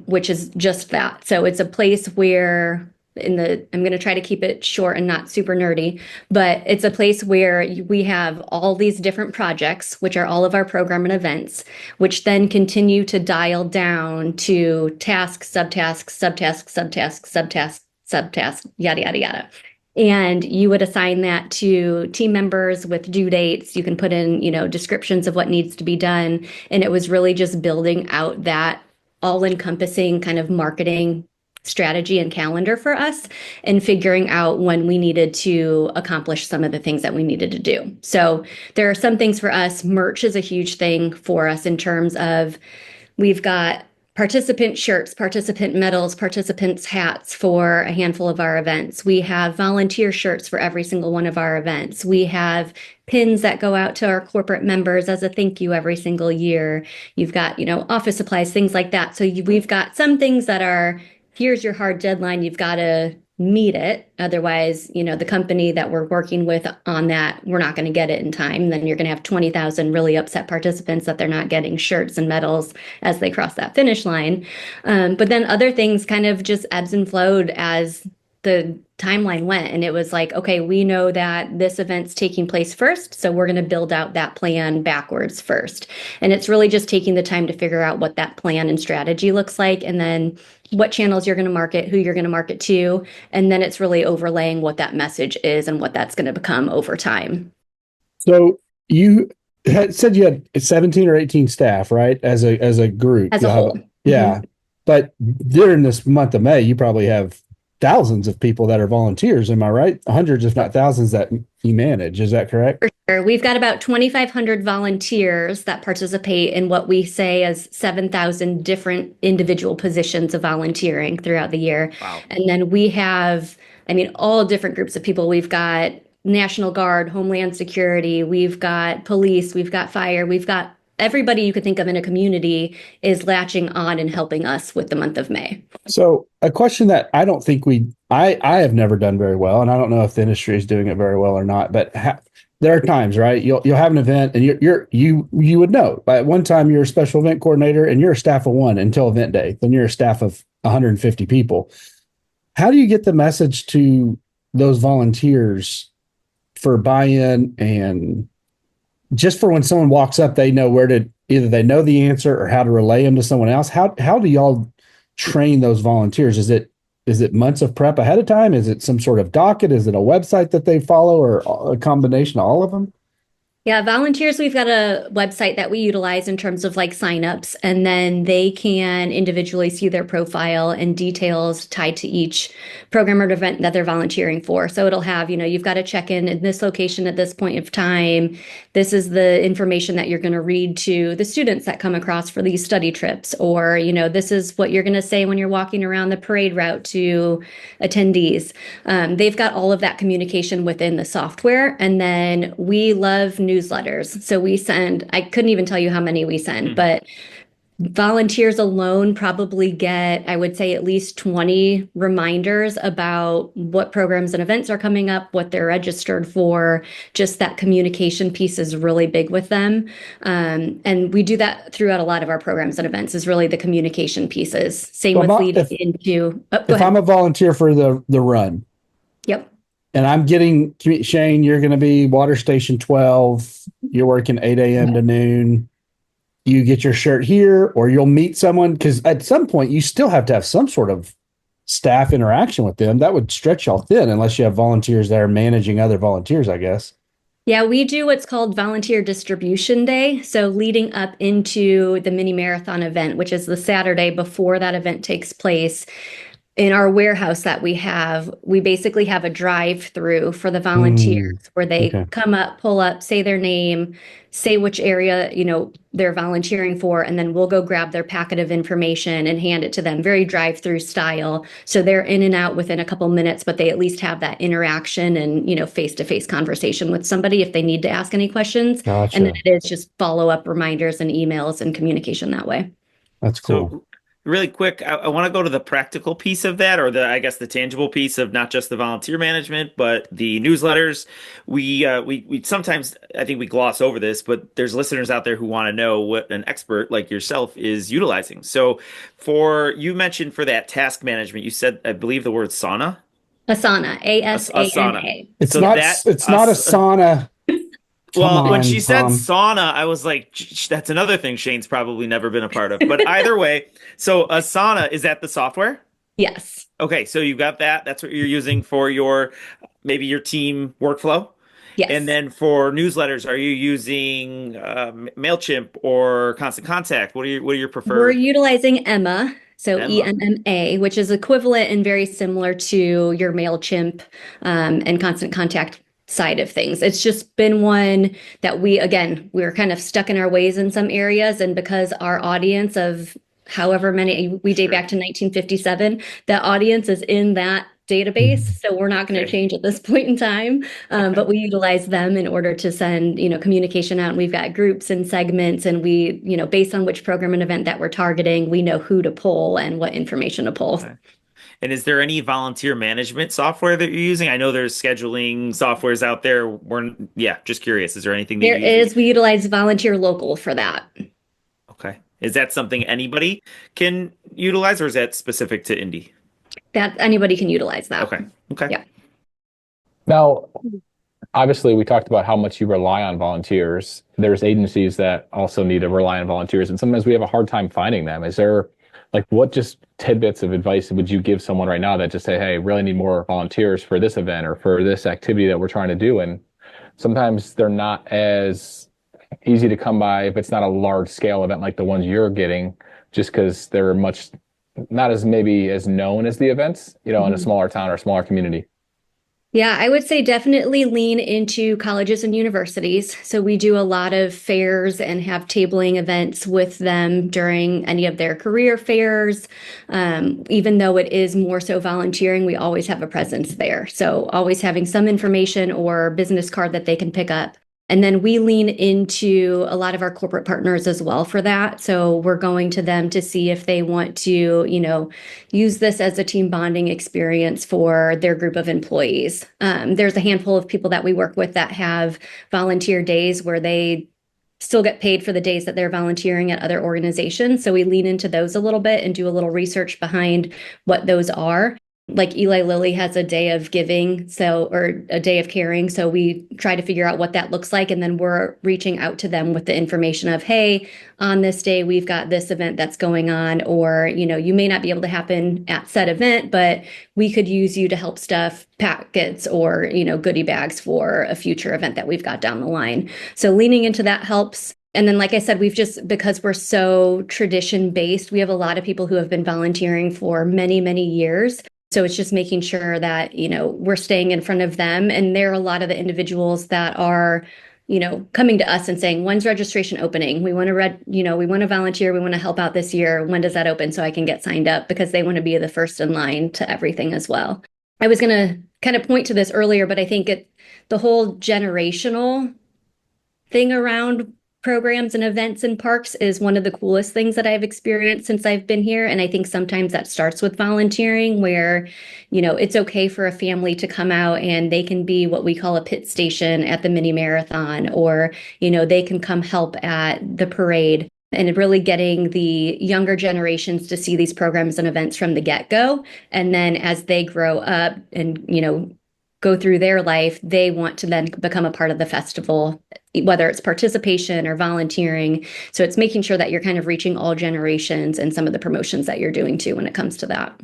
which is just that. So it's a place where I'm going to try to keep it short and not super nerdy, but it's a place where we have all these different projects, which are all of our program and events, which then continue to dial down to tasks, subtasks, subtasks, subtasks, subtasks, subtasks, yada, yada, yada. And you would assign that to team members with due dates. You can put in, you know, descriptions of what needs to be done. And it was really just building out that all-encompassing kind of marketing strategy and calendar for us and figuring out when we needed to accomplish some of the things that we needed to do. So there are some things for us. Merch is a huge thing for us in terms of we've got participant shirts, participant medals, participants hats for a handful of our events. We have volunteer shirts for every single one of our events. We have pins that go out to our corporate members as a thank you every single year. You've got, you know, office supplies, things like that. So we've got some things that are, here's your hard deadline, you've got to meet it. Otherwise, you know, the company that we're working with on that, we're not going to get it in time. Then you're going to have 20,000 really upset participants that they're not getting shirts and medals as they cross that finish line. But then other things kind of just ebbs and flowed as the timeline went. And it was like, okay, we know that this event's taking place first, so we're going to build out that plan backwards first. And it's really just taking the time to figure out what that plan and strategy looks like, and then what channels you're going to market, who you're going to market to, and then it's really overlaying what that message is and what that's going to become over time. So you said you had 17 or 18 staff, right? As a group. As a whole. Yeah. But during this month of May, you probably have thousands of people that are volunteers. Am I right? Hundreds, if not thousands, that you manage. Is that correct? For sure. We've got about 2,500 volunteers that participate in what we say as 7,000 different individual positions of volunteering throughout the year. Wow. And then we have, all different groups of people. We've got National Guard, Homeland Security, we've got police, we've got fire, we've got everybody you could think of in a community is latching on and helping us with the month of May. So a question that I don't think I have never done very well, and I don't know if the industry is doing it very well or not, but there are times, right? You'll have an event and you would know. At one time you're a special event coordinator and you're a staff of one until event day. Then you're a staff of 150 people. How do you get the message to those volunteers for buy-in, and just for when someone walks up, they know where to, either they know the answer or how to relay them to someone else? How do y'all train those volunteers? Is it months of prep ahead of time? Is it some sort of docket? Is it a website that they follow, or a combination of all of them? Yeah, volunteers, we've got a website that we utilize in terms of like signups, and then they can individually see their profile and details tied to each program or event that they're volunteering for. So it'll have, you've got to check in this location at this point of time. This is the information that you're going to read to the students that come across for these study trips, or, this is what you're going to say when you're walking around the parade route to attendees. They've got all of that communication within the software, and then we love newsletters. So we send, I couldn't even tell you how many we send, but volunteers alone probably get, I would say, at least 20 reminders about what programs and events are coming up, what they're registered for. Just that communication piece is really big with them. And we do that throughout a lot of our programs and events, is really the communication pieces. Same with leading into... if I'm a volunteer for the run. Yep. And I'm getting, Shane, you're going to be water station 12. You're working 8 a.m. to noon. You get your shirt here, or you'll meet someone, because at some point you still have to have some sort of staff interaction with them. That would stretch y'all thin unless you have volunteers that are managing other volunteers, I guess. Yeah, we do what's called Volunteer Distribution Day. So leading up into the mini marathon event, which is the Saturday before that event takes place, in our warehouse that we basically have a drive-through for the volunteers where they come up, pull up, say their name, say which area, they're volunteering for, and then we'll go grab their packet of information and hand it to them, very drive-through style. So they're in and out within a couple minutes, but they at least have that interaction and, face-to-face conversation with somebody if they need to ask any questions. Gotcha. And then it is just follow-up reminders and emails and communication that way. That's cool. So, really quick, I want to go to the practical piece of that, or I guess the tangible piece of not just the volunteer management, but the newsletters. We sometimes, I think we gloss over this, but there's listeners out there who want to know what an expert like yourself is utilizing. So you mentioned for that task management, you said, I believe the word sauna. Asana, ASANA. It's not a sauna. Well, when she said sauna, I was like, that's another thing Shane's probably never been a part of. But either way, so Asana, is that the software? Yes. Okay, so you've got that. That's what you're using for maybe your team workflow? Yes. And then for newsletters, are you using MailChimp or Constant Contact? What are your preferred? We're utilizing Emma. So EMMA, which is equivalent and very similar to your MailChimp and Constant Contact side of things. It's just been one that we're kind of stuck in our ways in some areas. And because our audience of however many, we date back to 1957, the audience is in that database. So we're not going to change at this point in time. But we utilize them in order to send, communication out. And we've got groups and segments, and we, based on which program and event that we're targeting, we know who to pull and what information to pull. Okay. And is there any volunteer management software that you're using? I know there's scheduling softwares out there. Just curious. Is there anything that there is? We utilize Volunteer Local for that. Okay. Is that something anybody can utilize, or is that specific to Indy? that anybody can utilize that. Okay. Yeah. Now, obviously, we talked about how much you rely on volunteers. There's agencies that also need to rely on volunteers, and sometimes we have a hard time finding them. Is there, like, what just tidbits of advice would you give someone right now that just say, hey, really need more volunteers for this event or for this activity that we're trying to do? And sometimes they're not as easy to come by if it's not a large scale event like the ones you're getting, just because they're much not as maybe as known as the events, in a smaller town or smaller community. Yeah, I would say definitely lean into colleges and universities. So we do a lot of fairs and have tabling events with them during any of their career fairs. Even though it is more so volunteering, we always have a presence there. So always having some information or business card that they can pick up. And then we lean into a lot of our corporate partners as well for that. So we're going to them to see if they want to, use this as a team bonding experience for their group of employees. There's a handful of people that we work with that have volunteer days where they still get paid for the days that they're volunteering at other organizations. So we lean into those a little bit and do a little research behind what those are. Like Eli Lilly has a day of giving, or a day of caring. So we try to figure out what that looks like. And then we're reaching out to them with the information of, hey, on this day, we've got this event that's going on, or, you may not be able to happen at said event, but we could use you to help stuff packets or, goodie bags for a future event that we've got down the line. So leaning into that helps. And then, like I said, because we're so tradition based, we have a lot of people who have been volunteering for many, many years. So it's just making sure that, we're staying in front of them. And there are a lot of the individuals that are, coming to us and saying, when's registration opening? We want to we want to volunteer. We want to help out this year. When does that open so I can get signed up? Because they want to be the first in line to everything as well. I was going to kind of point to this earlier, but I think the whole generational thing around programs and events in parks is one of the coolest things that I've experienced since I've been here. And I think sometimes that starts with volunteering where, it's okay for a family to come out and they can be what we call a pit station at the mini marathon, or, they can come help at the parade. And really getting the younger generations to see these programs and events from the get-go. And then as they grow up and, go through their life, they want to then become a part of the festival, whether it's participation or volunteering. So it's making sure that you're kind of reaching all generations and some of the promotions that you're doing too when it comes to that.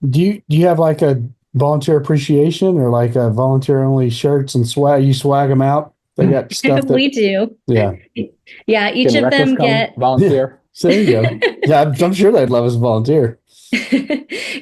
Do you have like a volunteer appreciation or like a volunteer only shirts and swag? You swag them out? They got stuff that we do. Yeah. Yeah, each Can of them RecLess get volunteer. So there you go. Yeah, I'm sure they'd love us to volunteer.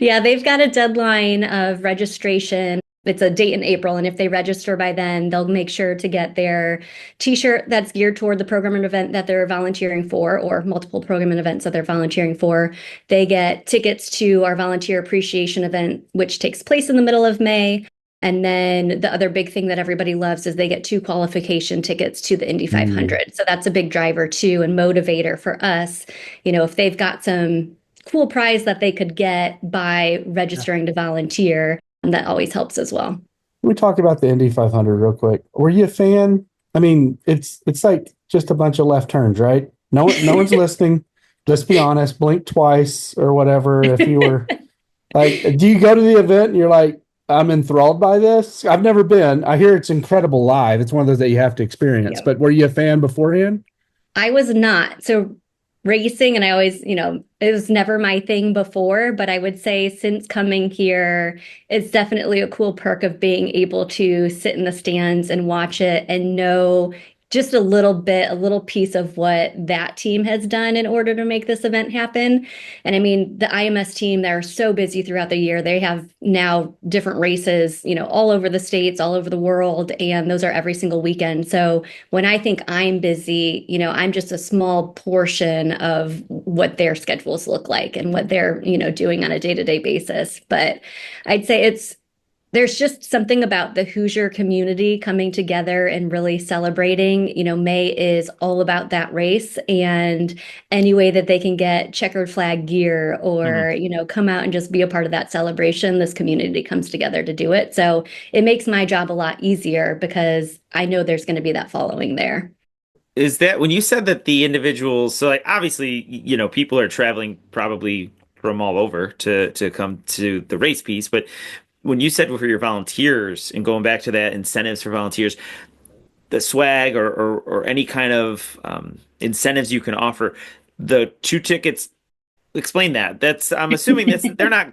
Yeah, they've got a deadline of registration. It's a date in April, and if they register by then, they'll make sure to get their T-shirt that's geared toward the program and event that they're volunteering for, or multiple program and events that they're volunteering for. They get tickets to our volunteer appreciation event, which takes place in the middle of May. And then the other big thing that everybody loves is they get 2 qualification tickets to the Indy 500. So that's a big driver too, and motivator for us. If they've got some cool prize that they could get by registering to volunteer, that always helps as well. Let me talk about the Indy 500 real quick. Were you a fan? I mean, it's like just a bunch of left turns, right? No one's listening. Just be honest. Blink twice or whatever. If you were like, do you go to the event and you're like, I'm enthralled by this? I've never been. I hear it's incredible live. It's one of those that you have to experience. Yep. But were you a fan beforehand? I was not. So racing, and I always, it was never my thing before, but I would say since coming here, it's definitely a cool perk of being able to sit in the stands and watch it and know just a little piece of what that team has done in order to make this event happen. And I mean, the IMS team, they're so busy throughout the year. They have now different races, all over the states, all over the world, and those are every single weekend. So when I think I'm busy, I'm just a small portion of what their schedules look like and what they're, doing on a day-to-day basis. But I'd say there's just something about the Hoosier community coming together and really celebrating. May is all about that race, and any way that they can get checkered flag gear or, come out and just be a part of that celebration, this community comes together to do it. So it makes my job a lot easier because I know there's going to be that following there. Is that when you said that the individuals, so like obviously, people are traveling probably from all over to come to the race piece. But when you said for your volunteers and going back to that incentives for volunteers, the swag or any kind of incentives you can offer, the 2 tickets. Explain that. I'm assuming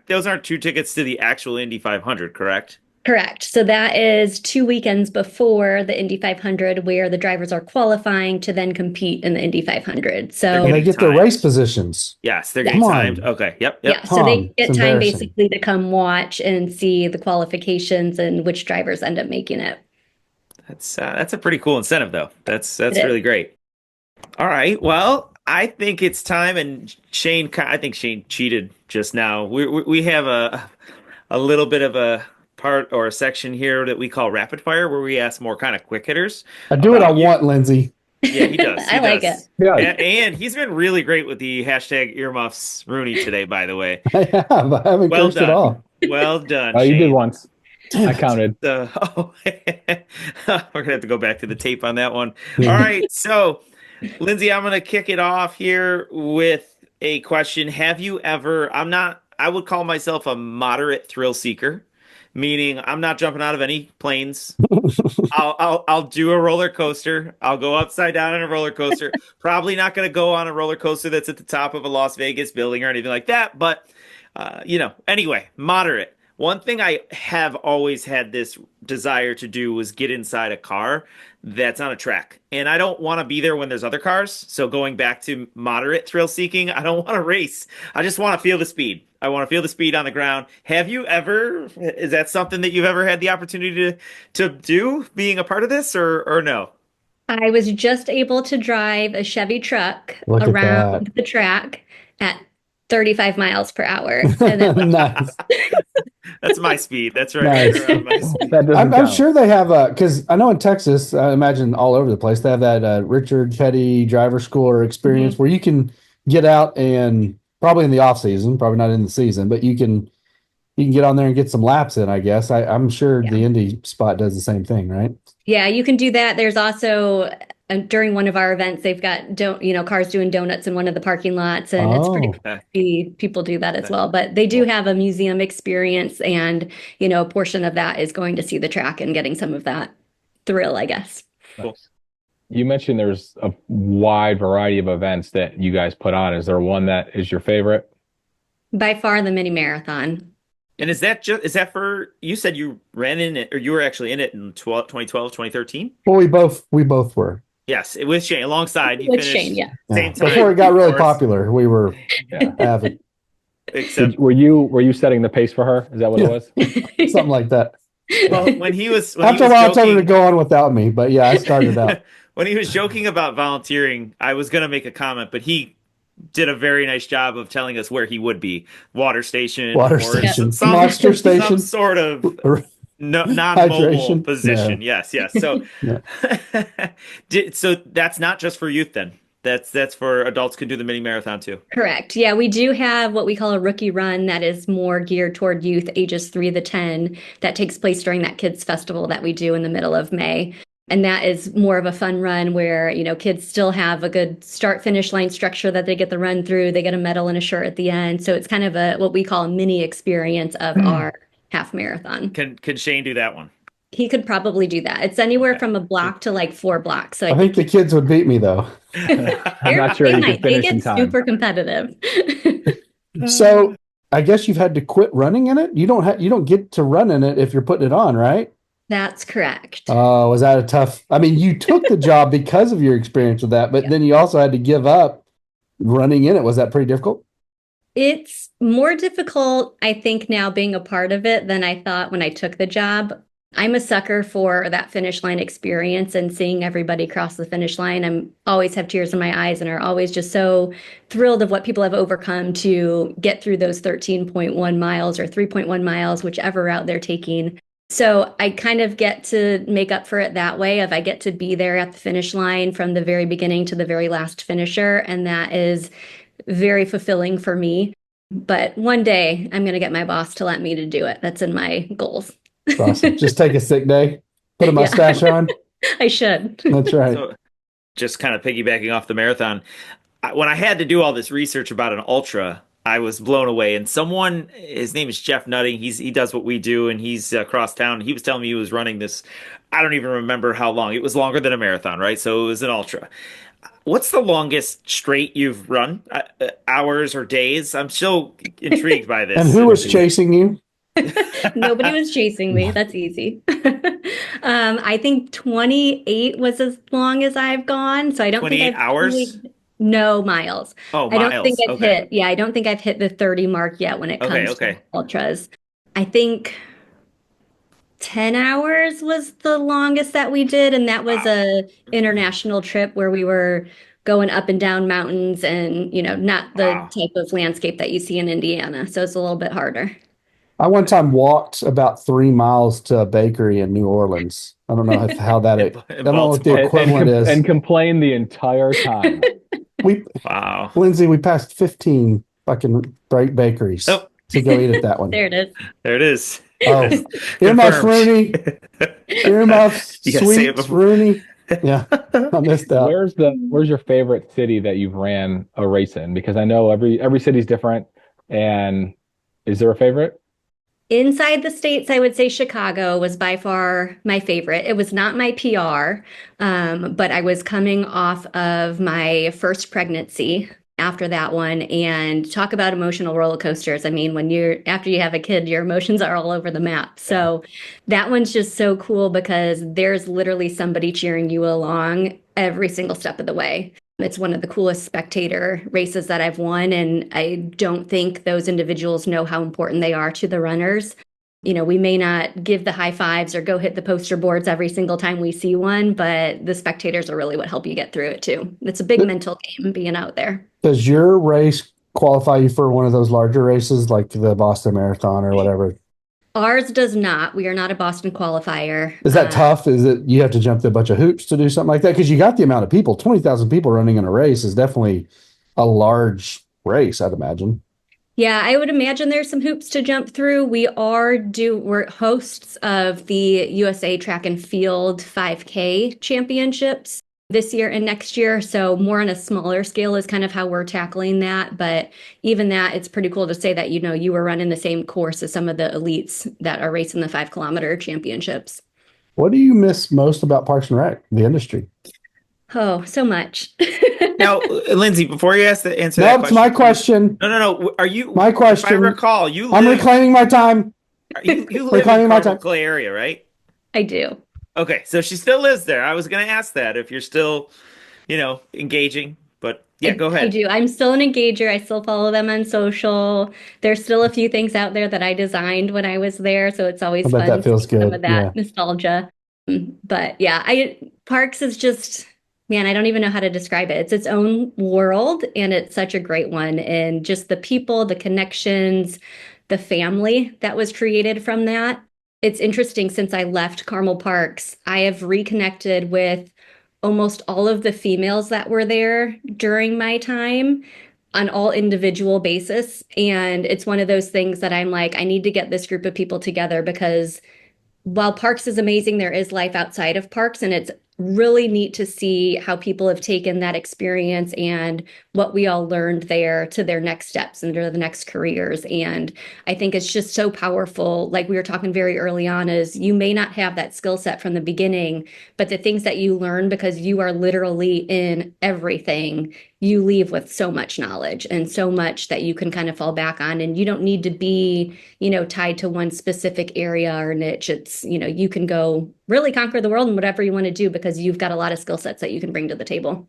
those aren't 2 tickets to the actual Indy 500, correct? Correct. So that is 2 weekends before the Indy 500 where the drivers are qualifying to then compete in the Indy 500. So And they get their timed. race positions. Yes, they're Yes. getting Come on. timed. Okay. Yep. yeah, so they It's get time embarrassing. basically to come watch and see the qualifications and which drivers end up making it. That's a pretty cool incentive, though. That's It is. really great. All right. Well, I think it's time, and I think Shane cheated just now. We have a little bit of a part or a section here that we call rapid fire, where we ask more kind of quick hitters. I do what I about you. want, Lindsay. Yeah, he does. I like it. Yeah, And he's been really great with the hashtag earmuffs Rooney today, by the way. I have. I haven't Well cursed at done. all. Well done, you did Shane. once. I counted. We're gonna have to go back to the tape on that one. All right, so Lindsay, I'm gonna kick it off here with a question. Have you ever? I would call myself a moderate thrill seeker, meaning I'm not jumping out of any planes. I'll do a roller coaster. I'll go upside down on a roller coaster. Probably not gonna go on a roller coaster that's at the top of a Las Vegas building or anything like that. But anyway, moderate. One thing I have always had this desire to do was get inside a car that's on a track. And I don't want to be there when there's other cars. So going back to moderate thrill seeking, I don't want to race. I just want to feel the speed. I want to feel the speed on the ground. Is that something that you've ever had the opportunity to do, being a part of this, or no? I was just able to drive a Chevy truck Look at around the track at 35 miles per hour. And it was Nice. That's my speed. That's right. Nice. Right around my speed. That doesn't I'm count. sure they have because I know in Texas, I imagine all over the place, they have that Richard Petty driver school or experience where you can get out and probably in the off season, probably not in the season, but you can get on there and get some laps in, I guess. I'm sure the Indy spot does the same thing, right? Yeah, you can do that. There's also during one of our events, they've got cars doing donuts in one of the parking lots, and it's pretty cool to see people do that as well. But they do have a museum experience, and a portion of that is going to see the track and getting some of that thrill, I guess. Cool. You mentioned there's a wide variety of events that you guys put on. Is there one that is your favorite? By far, the mini marathon. And is that for, you said you ran in it, or you were actually in it in 2012, 2013? Well, we both were. Yes, with Shane alongside. You With finished Shane, yeah. same time. Before it got really of course. popular, we were avid. Except, Were you setting the pace for her? Is that what it was? Something like that. well, when he was After a while, I told her to joking, go on without me, but yeah, I started out. when he was joking about volunteering, I was going to make a comment, but he did a very nice job of telling us where he would be. Water station, Water or station, some monster station, sort of non-mobile Hydration. position. Yeah. Yes. So, so that's not just for youth then. That's for adults can do the mini marathon too. Correct. Yeah, we do have what we call a rookie run that is more geared toward youth ages 3 to 10 that takes place during that kids festival that we do in the middle of May. And that is more of a fun run where, kids still have a good start finish line structure that they get the run through. They get a medal and a shirt at the end. So it's kind of what we call a mini experience of our half marathon. Can Shane do that one? He could probably do that. It's anywhere from a block to like 4 blocks. So I think the kids would beat me though. I'm not sure you can they finish in get time. super competitive. So I guess you've had to quit running in it. You don't get to run in it if you're putting it on, right? That's correct. Oh, was that a tough? I mean, you took the job because of your experience with that, but then you also had to give up running in it. Was that pretty difficult? It's more difficult, I think, now being a part of it than I thought when I took the job. I'm a sucker for that finish line experience and seeing everybody cross the finish line. I'm always have tears in my eyes and are always just so thrilled of what people have overcome to get through those 13.1 miles or 3.1 miles, whichever route they're taking. So I kind of get to make up for it that way of I get to be there at the finish line from the very beginning to the very last finisher. And that is very fulfilling for me. But one day I'm going to get my boss to let me to do it. That's in my goals. That's awesome. Just take a sick day, put a mustache on. I should. That's right. So, just kind of piggybacking off the marathon, when I had to do all this research about an ultra, I was blown away. And someone, his name is Jeff Nutting. He does what we do, and he's across town. He was telling me he was running this. I don't even remember how long. It was longer than a marathon, right? So it was an ultra. What's the longest straight you've run? Hours or days? I'm so intrigued by this. And who was chasing you? Nobody was chasing me. That's easy. I think 28 was as long as I've gone. So I don't think 28 I've hours? no miles. Oh, I don't think miles. I've hit, yeah, I don't think I've hit the 30 mark yet when it comes to ultras. I think 10 hours was the longest that we did, and that was a international trip where we were going up and down mountains and, not the type of landscape that you see in Indiana. So it's a little bit harder. I one time walked about 3 miles to a bakery in New Orleans. I don't know how that. I don't know what the equivalent is. And complained the entire time. Lindsay, we passed 15 fucking bakeries to go eat at that one. There it is. There it is. Oh, earmuffs, Rooney. Earmuffs, sweets, Rooney. Yeah, I missed out. Where's your favorite city that you've ran a race in? Because I know every city's different. And is there a favorite? Inside the States, I would say Chicago was by far my favorite. It was not my PR, but I was coming off of my first pregnancy after that one, and talk about emotional roller coasters. I mean, after you have a kid, your emotions are all over the map. So that one's just so cool because there's literally somebody cheering you along every single step of the way. It's one of the coolest spectator races that I've won, and I don't think those individuals know how important they are to the runners. We may not give the high fives or go hit the poster boards every single time we see one, but the spectators are really what help you get through it too. It's a big mental game being out there. Does your race qualify you for one of those larger races like the Boston Marathon or whatever? Ours does not. We are not a Boston qualifier. Is that tough? Is it you have to jump through a bunch of hoops to do something like that? Because you got the amount of people, 20,000 people running in a race is definitely a large race, I'd imagine. Yeah, I would imagine there's some hoops to jump through. We're hosts of the USA Track and Field 5K championships this year and next year. So more on a smaller scale is kind of how we're tackling that. But even that, it's pretty cool to say that, you were running the same course as some of the elites that are racing the 5 kilometer championships. What do you miss most about Parks and Rec, the industry? Oh, so much. Now, Lindsay, before you answer that question. That's my question. No. Are you? My question. If I recall, I'm reclaiming my time. You live in the Clay area, right? I do. Okay, so she still lives there. I was going to ask that if you're still, engaging. But yeah, go ahead. I do. I'm still an engager. I still follow them on social. There's still a few things out there that I designed when I was there, so it's always fun that feels to see some good. of that nostalgia. But yeah, Parks is just, man, I don't even know how to describe it. It's its own world, and it's such a great one. And just the people, the connections, the family that was created from that. It's interesting, since I left Carmel Parks, I have reconnected with almost all of the females that were there during my time on all individual basis. And it's one of those things that I'm like, I need to get this group of people together, because while Parks is amazing, there is life outside of Parks, and it's really neat to see how people have taken that experience and what we all learned there to their next steps and their next careers. And I think it's just so powerful. Like we were talking very early on, is you may not have that skill set from the beginning, but the things that you learn, because you are literally in everything, you leave with so much knowledge and so much that you can kind of fall back on. And you don't need to be, tied to one specific area or niche. It's, you can go really conquer the world in whatever you want to do, because you've got a lot of skill sets that you can bring to the table.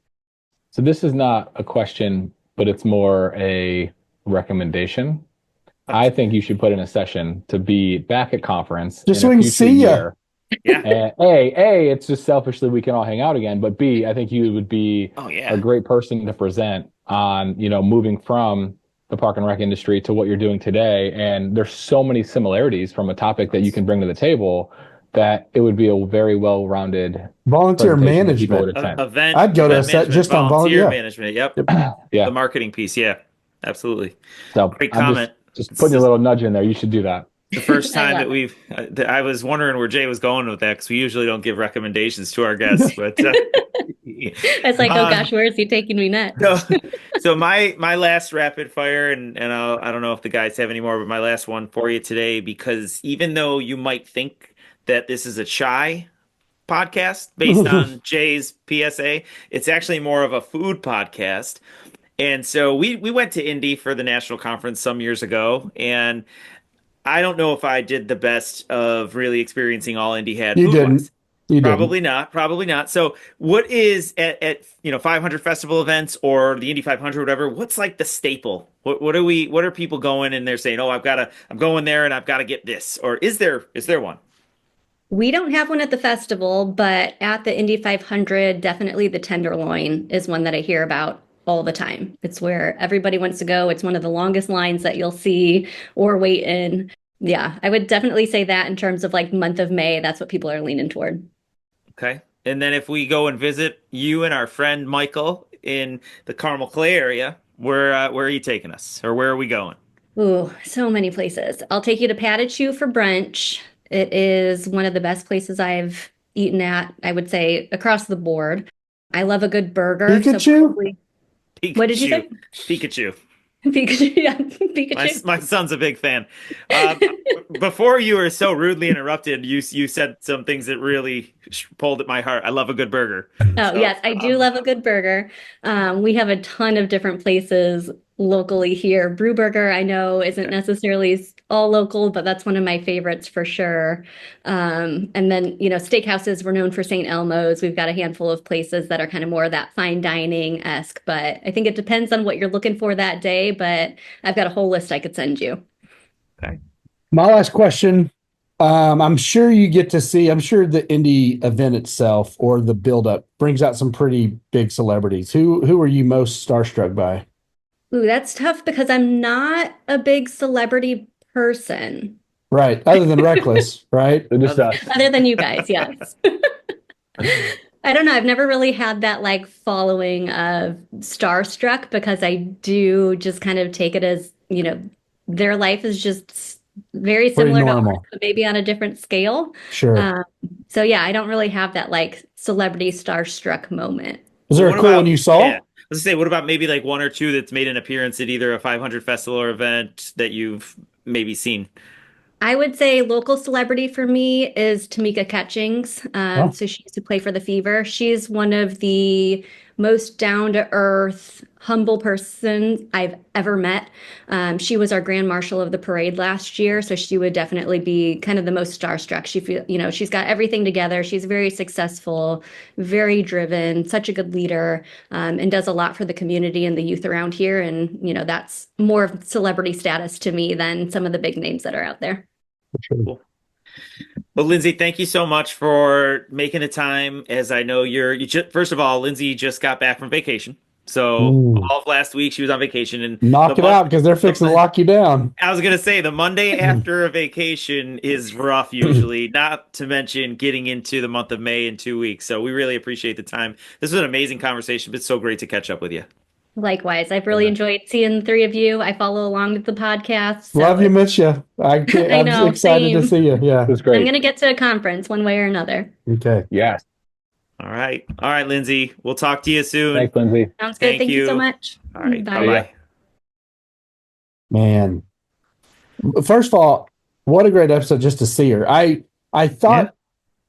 So this is not a question, but it's more a recommendation. I think you should put in a session to be back at conference. Just so we can see you. Yeah. And A, it's just selfishly we can all hang out again. But B, I think you would be a great person to present on, moving from the park and rec industry to what you're doing today. And there's so many similarities from a topic that you can bring to the table that it would be a very well-rounded volunteer management event. I'd go to a set just on volunteer management. Yep. Yeah. The marketing piece. Yeah, absolutely. So great comment. Just putting a little nudge in there. You should do that. The first time that I was wondering where Jay was going with that, because we usually don't give recommendations to our guests, but I was like, oh gosh, where is he taking me next? So my last rapid fire, and I don't know if the guys have any more, but my last one for you today, because even though you might think that this is a chai podcast based on Jay's PSA, it's actually more of a food podcast. And so we went to Indy for the national conference some years ago, and I don't know if I did the best of really experiencing all Indy had You food didn't. wise. You Probably didn't. not. Probably not. So, what is at 500 festival events or the Indy 500, whatever? What's like the staple? What are we? What are people going and they're saying? Oh, I'm going there and I've got to get this. Or is there one? We don't have one at the festival, but at the Indy 500, definitely the Tenderloin is one that I hear about all the time. It's where everybody wants to go. It's one of the longest lines that you'll see or wait in. Yeah, I would definitely say that in terms of like month of May, that's what people are leaning toward. Okay. And then if we go and visit you and our friend Michael in the Carmel Clay area, where are you taking us, or where are we going? Ooh, so many places. I'll take you to Patted Shoe for brunch. It is one of the best places I've eaten at, I would say, across the board. I love a good burger. So Pikachu? probably, what did you say? Pikachu. Pikachu, yeah, Pikachu. My son's a big fan. Before you were so rudely interrupted, you said some things that really pulled at my heart. I love a good burger. Oh, yes, I do love a good burger. We have a ton of different places locally here. Brew Burger, I know, isn't necessarily all local, but that's one of my favorites for sure. And then, steakhouses, we're known for St. Elmo's. We've got a handful of places that are kind of more that fine dining-esque, but I think it depends on what you're looking for that day, but I've got a whole list I could send you. Okay. My last question. I'm sure the indie event itself or the buildup brings out some pretty big celebrities. Who are you most starstruck by? Ooh, that's tough because I'm not a big celebrity person. Right. Other than RecLess, right? Just Other than you guys, yes. I don't know. I've never really had that like following of starstruck because I do just kind of take it as, their life is just very similar to ours, normal. but maybe on a different scale. Sure. So yeah, I don't really have that like celebrity starstruck moment. Is there a cool one you saw? Yeah. Let's say, what about maybe like one or two that's made an appearance at either a 500 festival or event that you've maybe seen? I would say local celebrity for me is Tamika Catchings. So she used to play for the Fever. She's one of the most down-to-earth, humble person I've ever met. She was our grand marshal of the parade last year, so she would definitely be kind of the most starstruck. She's got everything together. She's very successful, very driven, such a good leader, and does a lot for the community and the youth around here. And, that's more of celebrity status to me than some of the big names that are out there. Cool. Well, Lindsay, thank you so much for making the time. As I know first of all, Lindsay just got back from vacation. So all of last week she was on vacation and knock it out because they're fixing to lock you down. I was going to say the Monday after a vacation is rough usually, not to mention getting into the month of May in 2 weeks. So we really appreciate the time. This was an amazing conversation, but it's so great to catch up with you. Likewise, I've really enjoyed seeing the three of you. I follow along with the podcast. So Love you, miss you. I'm excited same. to see you. Yeah, it was great. I'm going to get to a conference one way or another. Okay. Yes. All right, Lindsay. We'll talk to you soon. Thanks, Lindsay. Sounds good. Thank you so much. All right. Bye. Bye. Man, first of all, what a great episode just to see her. I thought,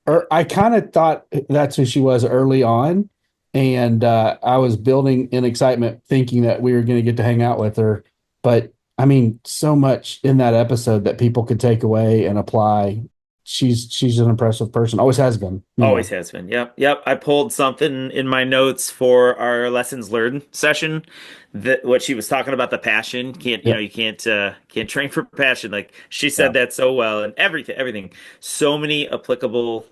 or I kind of thought that's who she was early on. And I was building in excitement thinking that we were going to get to hang out with her. But I mean, so much in that episode that people could take away and apply. She's an impressive person. Always has been. Always has been. Yep. I pulled something in my notes for our lessons learned session. That what she was talking about, the passion. You can't train for passion. Like she said that so well, and everything. So many applicable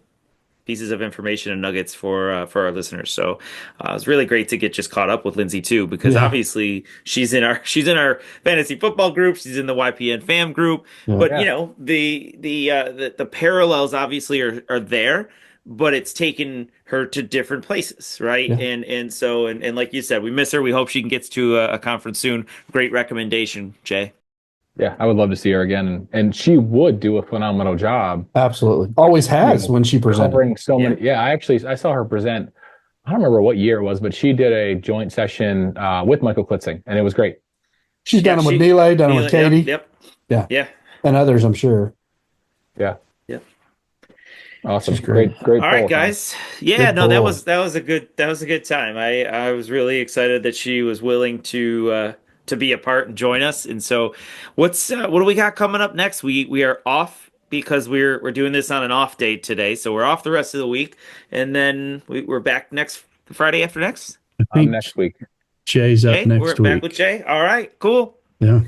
pieces of information and nuggets for our listeners. So it was really great to get just caught up with Lindsay too, because obviously she's in our fantasy football group, she's in the YPN fam group, but the parallels obviously are there, but it's taken her to different places, right? And so like you said, we miss her. We hope she can get to a conference soon. Great recommendation, Jay. Yeah, I would love to see her again, and she would do a phenomenal job. Absolutely, always has when she presented. Covering so many. Yeah, I saw her present. I don't remember what year it was, but she did a joint session with Michael Klitzing, and it was great. She's done them with Neela, done them with Katie. Yep. Yeah. And others, I'm sure. Yeah. Yep. Awesome. Great. All right, guys. Yeah, Good no, that poll. was a good time. I was really excited that she was willing to be a part and join us. And so what do we got coming up next? We are off because we're doing this on an off day today. So we're off the rest of the week, and then we're back next Friday after next. I think Next week. Jay's up next we're week. back with Jay. All right, cool. Yeah.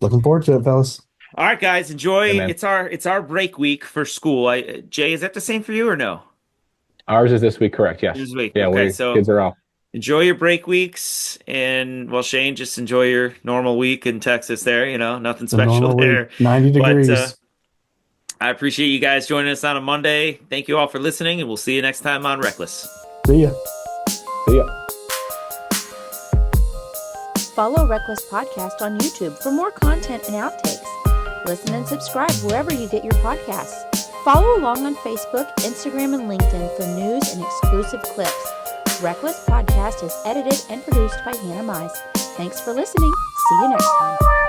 Looking forward to it, fellas. All right, guys, enjoy. Yeah, man. It's our break week for school. Jay, is that the same for you or no? Ours is this week, correct? Yes. This week. Yeah, Okay, so kids are off. enjoy your break weeks, and well, Shane, just enjoy your normal week in Texas. There, nothing special there. 90 degrees. But I appreciate you guys joining us on a Monday. Thank you all for listening, and we'll see you next time on RecLess. See ya. See ya. Follow RecLess Podcast on YouTube for more content and outtakes. Listen and subscribe wherever you get your podcasts. Follow along on Facebook, Instagram, and LinkedIn for news and exclusive clips. RecLess Podcast is edited and produced by Hannah Mize. Thanks for listening. See you next time.